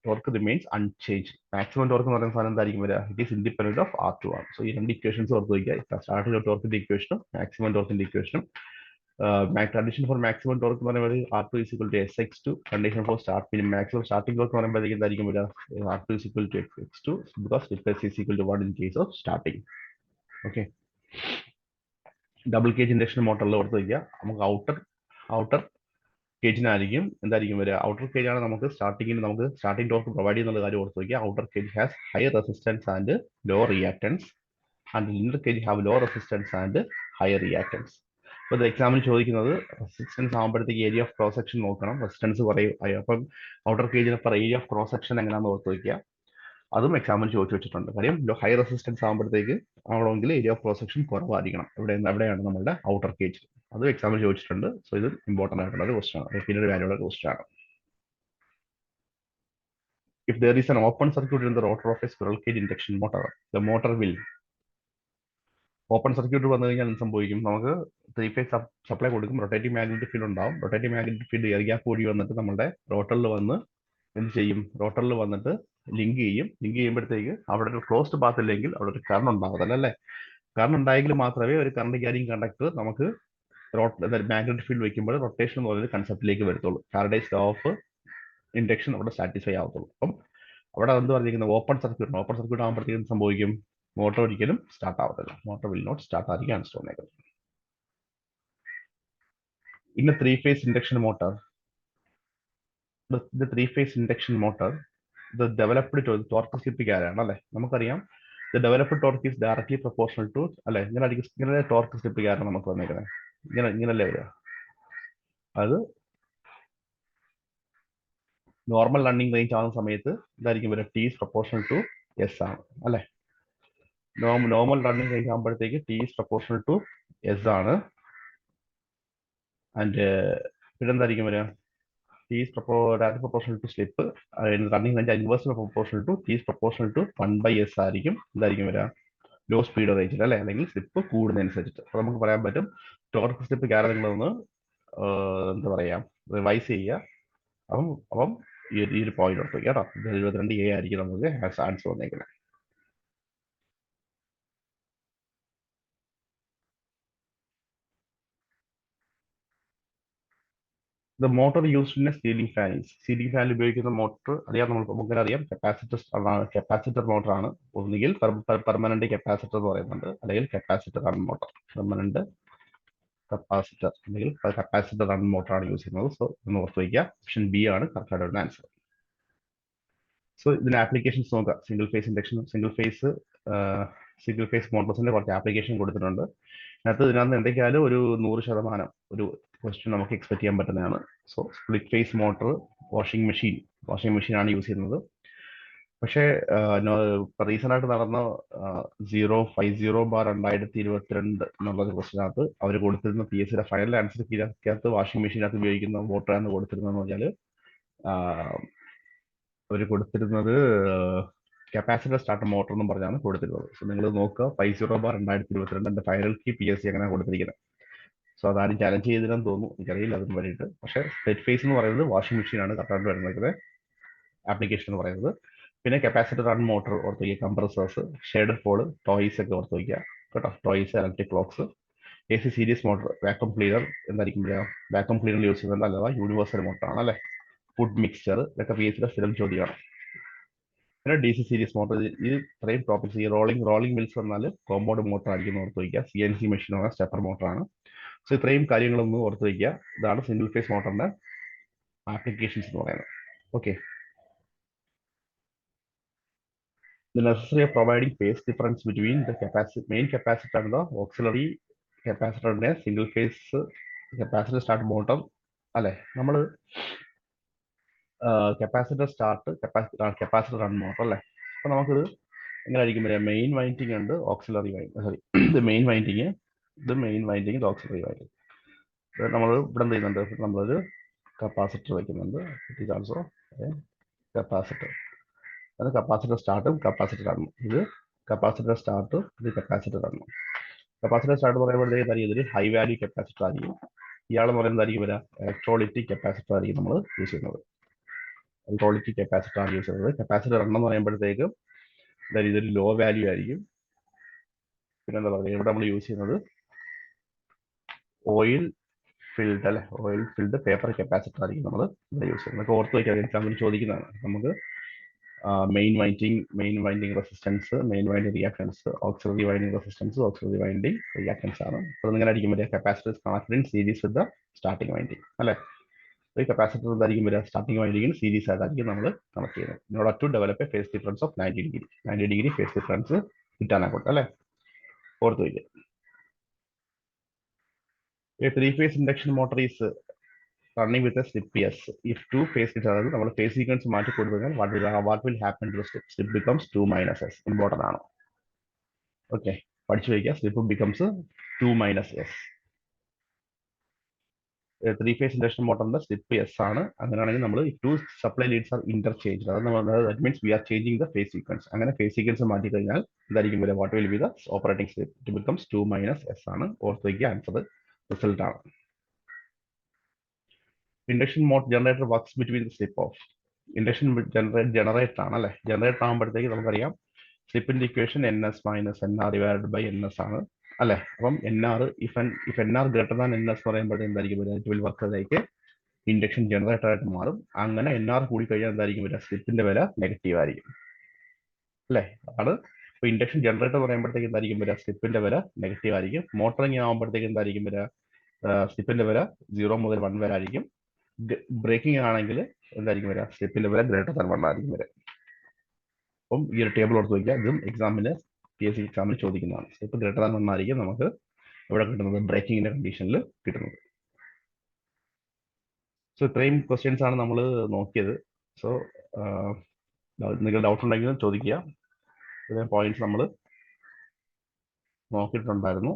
torque remains unchanged. Maximum torque എന്ന് പറയുന്ന സാധനം എന്തായിരിക്കും വരിക, it is independent of R2 ആണ്. സോ ഈ രണ്ട് ഇക്വേഷൻസ് ഓർത്ത് വയ്ക്കുക. സ്റ്റാർട്ടിംഗ് ടോർക്കിന്റെ ഇക്വേഷനും മാക്സിമം ടോർക്കിന്റെ ഇക്വേഷനും. Condition for maximum torque എന്ന് പറയുമ്പോൾ R2 is equal to SX2. Condition for maximum starting torque എന്ന് പറയുമ്പോഴത്തേക്ക് എന്തായിരിക്കും വരിക, R2 is equal to X2 because F is equal to 1 in case of starting. Okay. Double cage induction മോട്ടറിൽ ഓർത്ത് വയ്ക്കുക, നമുക്ക് ഔട്ടർ കേജിനായിരിക്കും എന്തായിരിക്കും വരിക, ഔട്ടർ കേജ് ആണ് നമുക്ക് സ്റ്റാർട്ടിംഗ് ടോർക്ക് പ്രൊവൈഡ് ചെയ്യുന്ന കാര്യം ഓർത്ത് വയ്ക്കുക. Outer cage has high resistance and low reactance and inner cage have low resistance and high reactance. ഇപ്പോൾ എക്സാമിന് ചോദിക്കുന്നത് റെസിസ്റ്റൻസ് ആകുമ്പോഴത്തേക്ക് ഏരിയ ഓഫ് ക്രോസ് സെക്ഷൻ നോക്കണം. റെസിസ്റ്റൻസ് കുറയും, അപ്പം ഔട്ടർ കേജിന് per area of cross section എങ്ങനെയാണെന്ന് ഓർത്ത് വയ്ക്കുക. അതും എക്സാമിന് ചോദിച്ചു വെച്ചിട്ടുണ്ട്. കാര്യം ഹൈ റെസിസ്റ്റൻസ് ആകുമ്പോഴത്തേക്ക് ആണെങ്കിൽ ഏരിയ ഓഫ് ക്രോസ് സെക്ഷൻ കുറവായിരിക്കണം. എവിടെയാണ് നമ്മുടെ ഔട്ടർ കേജ്, അത് എക്സാമിന് ചോദിച്ചിട്ടുണ്ട്. സോ ഇത് ഇമ്പോർട്ടൻ്റ് ആയിട്ടുള്ള ഒരു ക്വസ്റ്റൻ ആണ്, റിപ്പീറ്റഡ് വാല്യൂള്ള ക്വസ്റ്റൻ ആണ്. If there is an open circuit in the rotor of a squirrel cage induction motor, the motor will open circuit വന്നു കഴിഞ്ഞാൽ എന്ത് സംഭവിക്കും, നമുക്ക് 3 ഫേസ് സപ്ലൈ കൊടുക്കും, റൊട്ടേറ്റിംഗ് മാഗ്നറ്റിക് ഫീൽഡ് ഉണ്ടാവും. Rotating magnetic field air gap കൂടി വന്നിട്ട് നമ്മുടെ റോട്ടറിൽ വന്ന് എന്ത് ചെയ്യും, റോട്ടറിൽ വന്നിട്ട് ലിങ്ക് ചെയ്യുമ്പോഴത്തേക്ക് അവിടെ ഒരു ക്ലോസ്ഡ് പാത്ത് ഇല്ലെങ്കിൽ അവിടെ ഒരു കറണ്ട് ഉണ്ടാകത്തില്ല അല്ലേ. കറണ്ട് ഉണ്ടായെങ്കിൽ മാത്രമേ ഒരു കറണ്ട് ക്യാരിങ് കണ്ടക്ടർ നമുക്ക് മാഗ്നറ്റിക് ഫീൽഡ് വെക്കുമ്പോൾ റൊട്ടേഷൻ എന്ന് പറയുന്ന കൺസെപ്റ്റിലേക്ക് വരത്തുള്ളൂ. ഫാരഡേസ് ലോ ഓഫ് ഇൻഡക്ഷൻ അവിടെ സാറ്റിസ്ഫൈ ആവത്തുള്ളൂ. അപ്പം അവിടെ എന്ത് പറഞ്ഞിരിക്കുന്നത്, ഓപ്പൺ സർക്യൂട്ട് ആകുമ്പോഴത്തേക്കും എന്ത് സംഭവിക്കും, മോട്ടോർ ഒരിക്കലും സ്റ്റാർട്ട് ആവത്തില്ല. മോട്ടോർ വിൽ നോട്ട് സ്റ്റാർട്ട് ആയിരിക്കും അൺസ്റ്റോണേക്കുന്നത്. In a 3-phase induction motor, the 3-phase induction motor, the developed torque slipping ആരാണ് അല്ലെ. നമുക്കറിയാം the developed torque is directly proportional to അല്ലെ. ഇങ്ങനെ ടോർക്ക് സ്ലിപ്പിംഗ് ആരാണ് നമുക്ക് വന്നേക്കുന്നത്, ഇങ്ങനല്ലേ വരിക. അത് നോർമൽ റണ്ണിങ് റേഞ്ച് ആവുന്ന സമയത്ത് ഇതായിരിക്കും വരിക T is proportional to S ആണ് അല്ലെ. നോർമൽ റണ്ണിങ് റേഞ്ച് ആകുമ്പോഴത്തേക്ക് T is proportional to S ആണ്. ആൻഡ് പിന്നെന്തായിരിക്കും വരിക T is proportional to slip. Running range inversely proportional to T is proportional to 1/s ആയിരിക്കും ഇതായിരിക്കും വരിക ലോ സ്പീഡ് റേഞ്ചിൽ അല്ലെ, അല്ലെങ്കിൽ സ്ലിപ്പ് കൂടുന്നതനുസരിച്ചിട്ട്. അപ്പൊ നമുക്ക് പറയാൻ പറ്റും ടോർക്ക് സ്ലിപ്പ് കാര്യങ്ങളൊന്ന് എന്താ പറയാ റിവൈസ് ചെയ്യുക. അപ്പം ഈ ഒരു പോയിന്റ് ഓർത്ത് കേട്ടോ. 72A ആയിരിക്കും നമുക്ക് ആൻസർ വന്നേക്കുന്നത്. The motor used in a ceiling fan is. Ceiling ഫാനിൽ ഉപയോഗിക്കുന്ന മോട്ടർ അറിയാം, നമുക്ക് അറിയാം കപ്പാസിറ്റർ മോട്ടറാണ്. ഒന്നുകിൽ പെർമനന്റ് കപ്പാസിറ്റർ എന്ന് പറയുന്നുണ്ട്, അല്ലെങ്കിൽ capacitor run motor. Permanent capacitor അല്ലെങ്കിൽ കപ്പാസിറ്റർ റൺ മോട്ടറാണ് യൂസ് ചെയ്യുന്നത്. സോ ഒന്ന് ഓർത്ത് വയ്ക്കുക, ഓപ്ഷൻ ബി ആണ് കറക്റ്റ് ആയിട്ടുള്ള ആൻസർ. സോ ഇതിന്റെ ആപ്ലിക്കേഷൻസ് നോക്കാം. Single phase induction, single phase മോട്ടോഴ്സിന്റെ കുറച്ച് ആപ്ലിക്കേഷൻ കൊടുത്തിട്ടുണ്ട്. ഇതിനകത്ത് എന്തൊക്കെയായാലും ഒരു 100% ഒരു ക്വസ്റ്റ്യൻ നമുക്ക് എക്സ്പെക്ട് ചെയ്യാൻ പറ്റുന്നതാണ്. So split phase motor, washing machine ആണ് യൂസ് ചെയ്യുന്നത്. പക്ഷേ റീസെന്റ് ആയിട്ട് നടന്ന 050/2022 എന്നുള്ള ക്വസ്റ്റിനകത്ത് അവർ കൊടുത്തിരുന്ന PSCയുടെ ഫൈനൽ ആൻസർ വാഷിംഗ് മെഷീനകത്ത് ഉപയോഗിക്കുന്ന മോട്ടറാണ് കൊടുത്തിരുന്നതെന്ന് പറഞ്ഞാൽ അവർ കൊടുത്തിരുന്നത് കപ്പാസിറ്റർ സ്റ്റാർട്ടർ മോട്ടർ എന്നും പറഞ്ഞാണ് കൊടുത്തിരുന്നത്. സോ നിങ്ങൾ നോക്കുക 50/2022 ഫൈനൽ PSC അങ്ങനെ കൊടുത്തിരിക്കുന്നത്. സോ അതാരും ചലഞ്ച് ചെയ്തില്ലെന്ന് തോന്നുന്നു, എനിക്കറിയില്ല അതിന് വേണ്ടിയിട്ട്. പക്ഷേ സ്പ്ലിറ്റ് ഫേസ് എന്ന് പറയുന്നത് വാഷിംഗ് മെഷീനാണ് കറക്റ്റായിട്ട് വരുന്നത് ആപ്ലിക്കേഷൻ എന്ന് പറയുന്നത്. പിന്നെ കപ്പാസിറ്റർ റൺ മോട്ടർ ഓർത്ത് വയ്ക്കുക, കംപ്രസേഴ്സ്, ഷെയ്ഡഡ് പോള്, ടോയ്സ് ഒക്കെ ഓർത്ത് വയ്ക്കുക കേട്ടോ. Toys, electric clocks, AC series motor, vacuum cleaner എന്തായിരിക്കും വാക്വം ക്ലീനർ യൂസ് ചെയ്യുന്നത് അഥവാ യൂണിവേഴ്സൽ മോട്ടറാണ് അല്ലെ. ഫുഡ് മിക്സ്ചർ ഇതൊക്കെ PSCയുടെ സ്ഥിരം ചോദ്യമാണ്. പിന്നെ DC സീരീസ് മോട്ടർ. ഈ ഇത്രയും ടോപ്പിക്സ്, ഈ റോളിംഗ് മിൽസ് എന്നാൽ കോമ്പൗണ്ട് മോട്ടർ ആയിരിക്കും ഓർത്ത് വയ്ക്കുക. CNC മെഷീനാണ്, സ്റ്റെപ്പർ മോട്ടറാണ്. സോ ഇത്രയും കാര്യങ്ങളൊന്നും ഓർത്ത് വയ്ക്കുക. ഇതാണ് സിംഗിൾ ഫേസ് മോട്ടറിന്റെ ആപ്ലിക്കേഷൻസ് എന്ന് പറയുന്നത്. Okay. The necessary of providing phase difference between the main capacitor and the auxiliary capacitor in a single phase capacitor start motor അല്ലെ. നമ്മൾ capacitor start, capacitor run motor അല്ലെ. അപ്പൊ നമുക്കിത് എങ്ങനെ ആയിരിക്കും വരിക? മെയിൻ വൈൻഡിങ് ഉണ്ട്, ഓക്സിലറി വൈൻഡിങ്, സോറി ഇത് മെയിൻ വൈൻഡിങ്, ഇത് ഓക്സിലറി വൈൻഡിങ്. നമ്മൾ ഇവിടെ എന്ത് ചെയ്യുന്നുണ്ട്? നമ്മളൊരു കപ്പാസിറ്റർ വയ്ക്കുന്നുണ്ട്. It is also capacitor. അത് കപ്പാസിറ്റർ സ്റ്റാർട്ടും കപ്പാസിറ്റർ റണ്ണും. ഇത് കപ്പാസിറ്റർ സ്റ്റാർട്ടും ഇത് കപ്പാസിറ്റർ റണ്ണും. കപ്പാസിറ്റർ സ്റ്റാർട്ട് പറയുമ്പോഴത്തേക്ക് ഇതൊരു ഹൈ വാല്യൂ കപ്പാസിറ്റർ ആയിരിക്കും. ഇയാളെന്ന് പറയുന്നതായിരിക്കും വരിക ഇലക്ട്രോളിറ്റിക് കപ്പാസിറ്റർ ആയിരിക്കും നമ്മൾ യൂസ് ചെയ്യുന്നത്. ഇലക്ട്രോളിറ്റിക് കപ്പാസിറ്റർ ആണ് യൂസ് ചെയ്യുന്നത്. കപ്പാസിറ്റർ റൺ എന്ന് പറയുമ്പോഴത്തേക്കും ഇതൊരു ലോ വാല്യൂ ആയിരിക്കും. പിന്നെ എന്താ പറയുക, ഇവിടെ നമ്മൾ യൂസ് ചെയ്യുന്നത് ഓയിൽ ഫിൽഡ് പേപ്പർ കപ്പാസിറ്റർ ആയിരിക്കും നമ്മൾ ഇവിടെ യൂസ് ചെയ്യുന്നത്. ഓർത്ത് വയ്ക്കുക, എക്സാമ്പിൾ ചോദിക്കുന്നതാണ്. നമുക്ക് main winding resistance, main winding reactance, auxiliary winding resistance, auxiliary winding reactance ആണ്. അപ്പോൾ നിങ്ങനെ ആയിരിക്കും വരിക capacitor connected in series with the starting winding അല്ലെ. ഈ കപ്പാസിറ്റർ എന്തായിരിക്കും വരിക? സ്റ്റാർട്ടിംഗ് വൈൻഡിങ്ങിന് സീരീസ് ആയിട്ടായിരിക്കും നമ്മൾ കണക്ട് ചെയ്യുന്നത്. In order to develop a phase difference of 90 degree phase difference കിട്ടാനായിട്ട് അല്ലെ. ഓർത്ത് വയ്ക്കുക. A three-phase induction motor is running with a slip S. If two phase അതായത് നമ്മൾ phase sequence മാറ്റി കൊടുത്താൽ what will happen to the slip? Slip becomes 2 - S. Important ആണ്. Okay, പഠിച്ചു വയ്ക്കുക. Slip becomes 2 - S. Three phase induction മോട്ടറിന്റെ slip S ആണ്. അങ്ങനെയാണെങ്കിൽ നമ്മൾ two supply leads are interchange. That means we are changing the phase sequence. അങ്ങനെ phase sequence മാറ്റി കഴിഞ്ഞാൽ എന്തായിരിക്കും വരിക? What will be the operating slip? It becomes 2 - S ആണ്. ഓർത്ത് വയ്ക്കുക, ആൻസർ റിസൾട്ട് ആണ്. Induction motor generator works between the slip of. Induction generator ആണ് അല്ലെ. ജനറേറ്റർ ആകുമ്പോഴത്തേക്ക് നമുക്കറിയാം സ്ലിപ്പിന്റെ ഇക്വേഷൻ NS - NR / NS ആണ് അല്ലെ. അപ്പം NR if NR greater than NS പറയുമ്പോഴത്തേക്ക് എന്തായിരിക്കും വരിക? It will work like induction generator ആയിട്ട് മാറും. അങ്ങനെ NR കൂടി കഴിഞ്ഞാൽ എന്തായിരിക്കും വരിക? സ്ലിപ്പിന്റെ വില നെഗറ്റീവ് ആയിരിക്കും അല്ലെ. അതാണ് ഇപ്പൊ ഇൻഡക്ഷൻ ജനറേറ്റർ പറയുമ്പോഴത്തേക്ക് എന്തായിരിക്കും വരിക? സ്ലിപ്പിന്റെ വില നെഗറ്റീവ് ആയിരിക്കും. മോട്ടറിങ് ആകുമ്പോഴത്തേക്ക് എന്തായിരിക്കും വരിക? സ്ലിപ്പിന്റെ വില 0 മുതൽ 1 വരെ ആയിരിക്കും. ബ്രേക്കിംഗ് ആണെങ്കിൽ എന്തായിരിക്കും വരിക? സ്ലിപ്പിന്റെ വില ഗ്രേറ്റർ ദാൻ 1 ആയിരിക്കും വരിക. അപ്പം ഈ ഒരു ടേബിൾ ഓർത്ത് വയ്ക്കുക. ഇതും PSC എക്സാമിന് ചോദിക്കുന്നതാണ്. സ്ലിപ്പ് ഗ്രേറ്റർ ദാൻ 1 ആയിരിക്കും നമുക്ക് ഇവിടെ കിട്ടുന്നത് ബ്രേക്കിങ്ങിന്റെ കണ്ടീഷനിൽ കിട്ടുന്നത്. സോ ഇത്രയും ക്വസ്റ്റ്യൻസ് ആണ് നമ്മൾ നോക്കിയത്. സോ നിങ്ങൾ ഡൗട്ട് ഉണ്ടെങ്കിൽ ചോദിക്കുക. ഇത്രയും പോയിന്റ്സ് നമ്മൾ നോക്കിയിട്ടുണ്ടായിരുന്നു.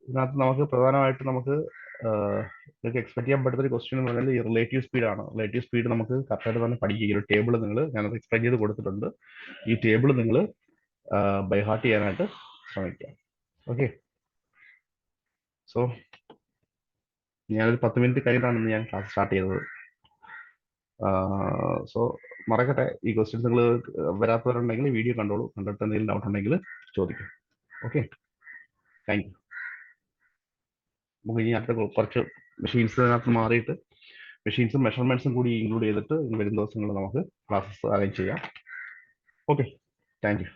ഇതിനകത്ത് നമുക്ക് പ്രധാനമായിട്ട് നിങ്ങൾക്ക് എക്സ്പെക്ട് ചെയ്യാൻ പറ്റുന്ന ഒരു ക്വസ്റ്റ്യൻ എന്ന് പറഞ്ഞാൽ ഈ റിലേറ്റീവ് സ്പീഡാണ്. റിലേറ്റീവ് സ്പീഡ് നമുക്ക് കറക്റ്റായിട്ട് തന്നെ പഠിക്കുക. ഈ ഒരു ടേബിൾ നിങ്ങൾ ഞാനത് എക്സ്പ്ലെയിൻ ചെയ്ത് കൊടുത്തിട്ടുണ്ട്. ഈ ടേബിൾ നിങ്ങൾ ബൈ ഹാർട്ട് ചെയ്യാനായിട്ട് ശ്രമിക്കുക. ഓക്കെ, സോ ഞാനൊരു 10 മിനിറ്റ് കഴിഞ്ഞിട്ടാണ് ഞാൻ ക്ലാസ് സ്റ്റാർട്ട് ചെയ്തത്. സോ മറക്കട്ടെ, ഈ ക്വസ്റ്റ്യൻസ് നിങ്ങൾ വരാത്തവരുണ്ടെങ്കിൽ വീഡിയോ കണ്ടോളൂ. കണ്ടിട്ട് എന്തെങ്കിലും ഡൗട്ട് ഉണ്ടെങ്കിൽ ചോദിക്കും. Okay, thank you. നമുക്ക് ഇനി അടുത്ത കുറച്ച് മെഷീൻസിനകത്ത് മാറിയിട്ട് മെഷീൻസും മെഷർമെന്റ്സും കൂടി ഇൻക്ലൂഡ് ചെയ്തിട്ട് വരും ദിവസങ്ങളിൽ നമുക്ക് ക്ലാസ്സസ് അറേഞ്ച് ചെയ്യാം. Okay, thank you.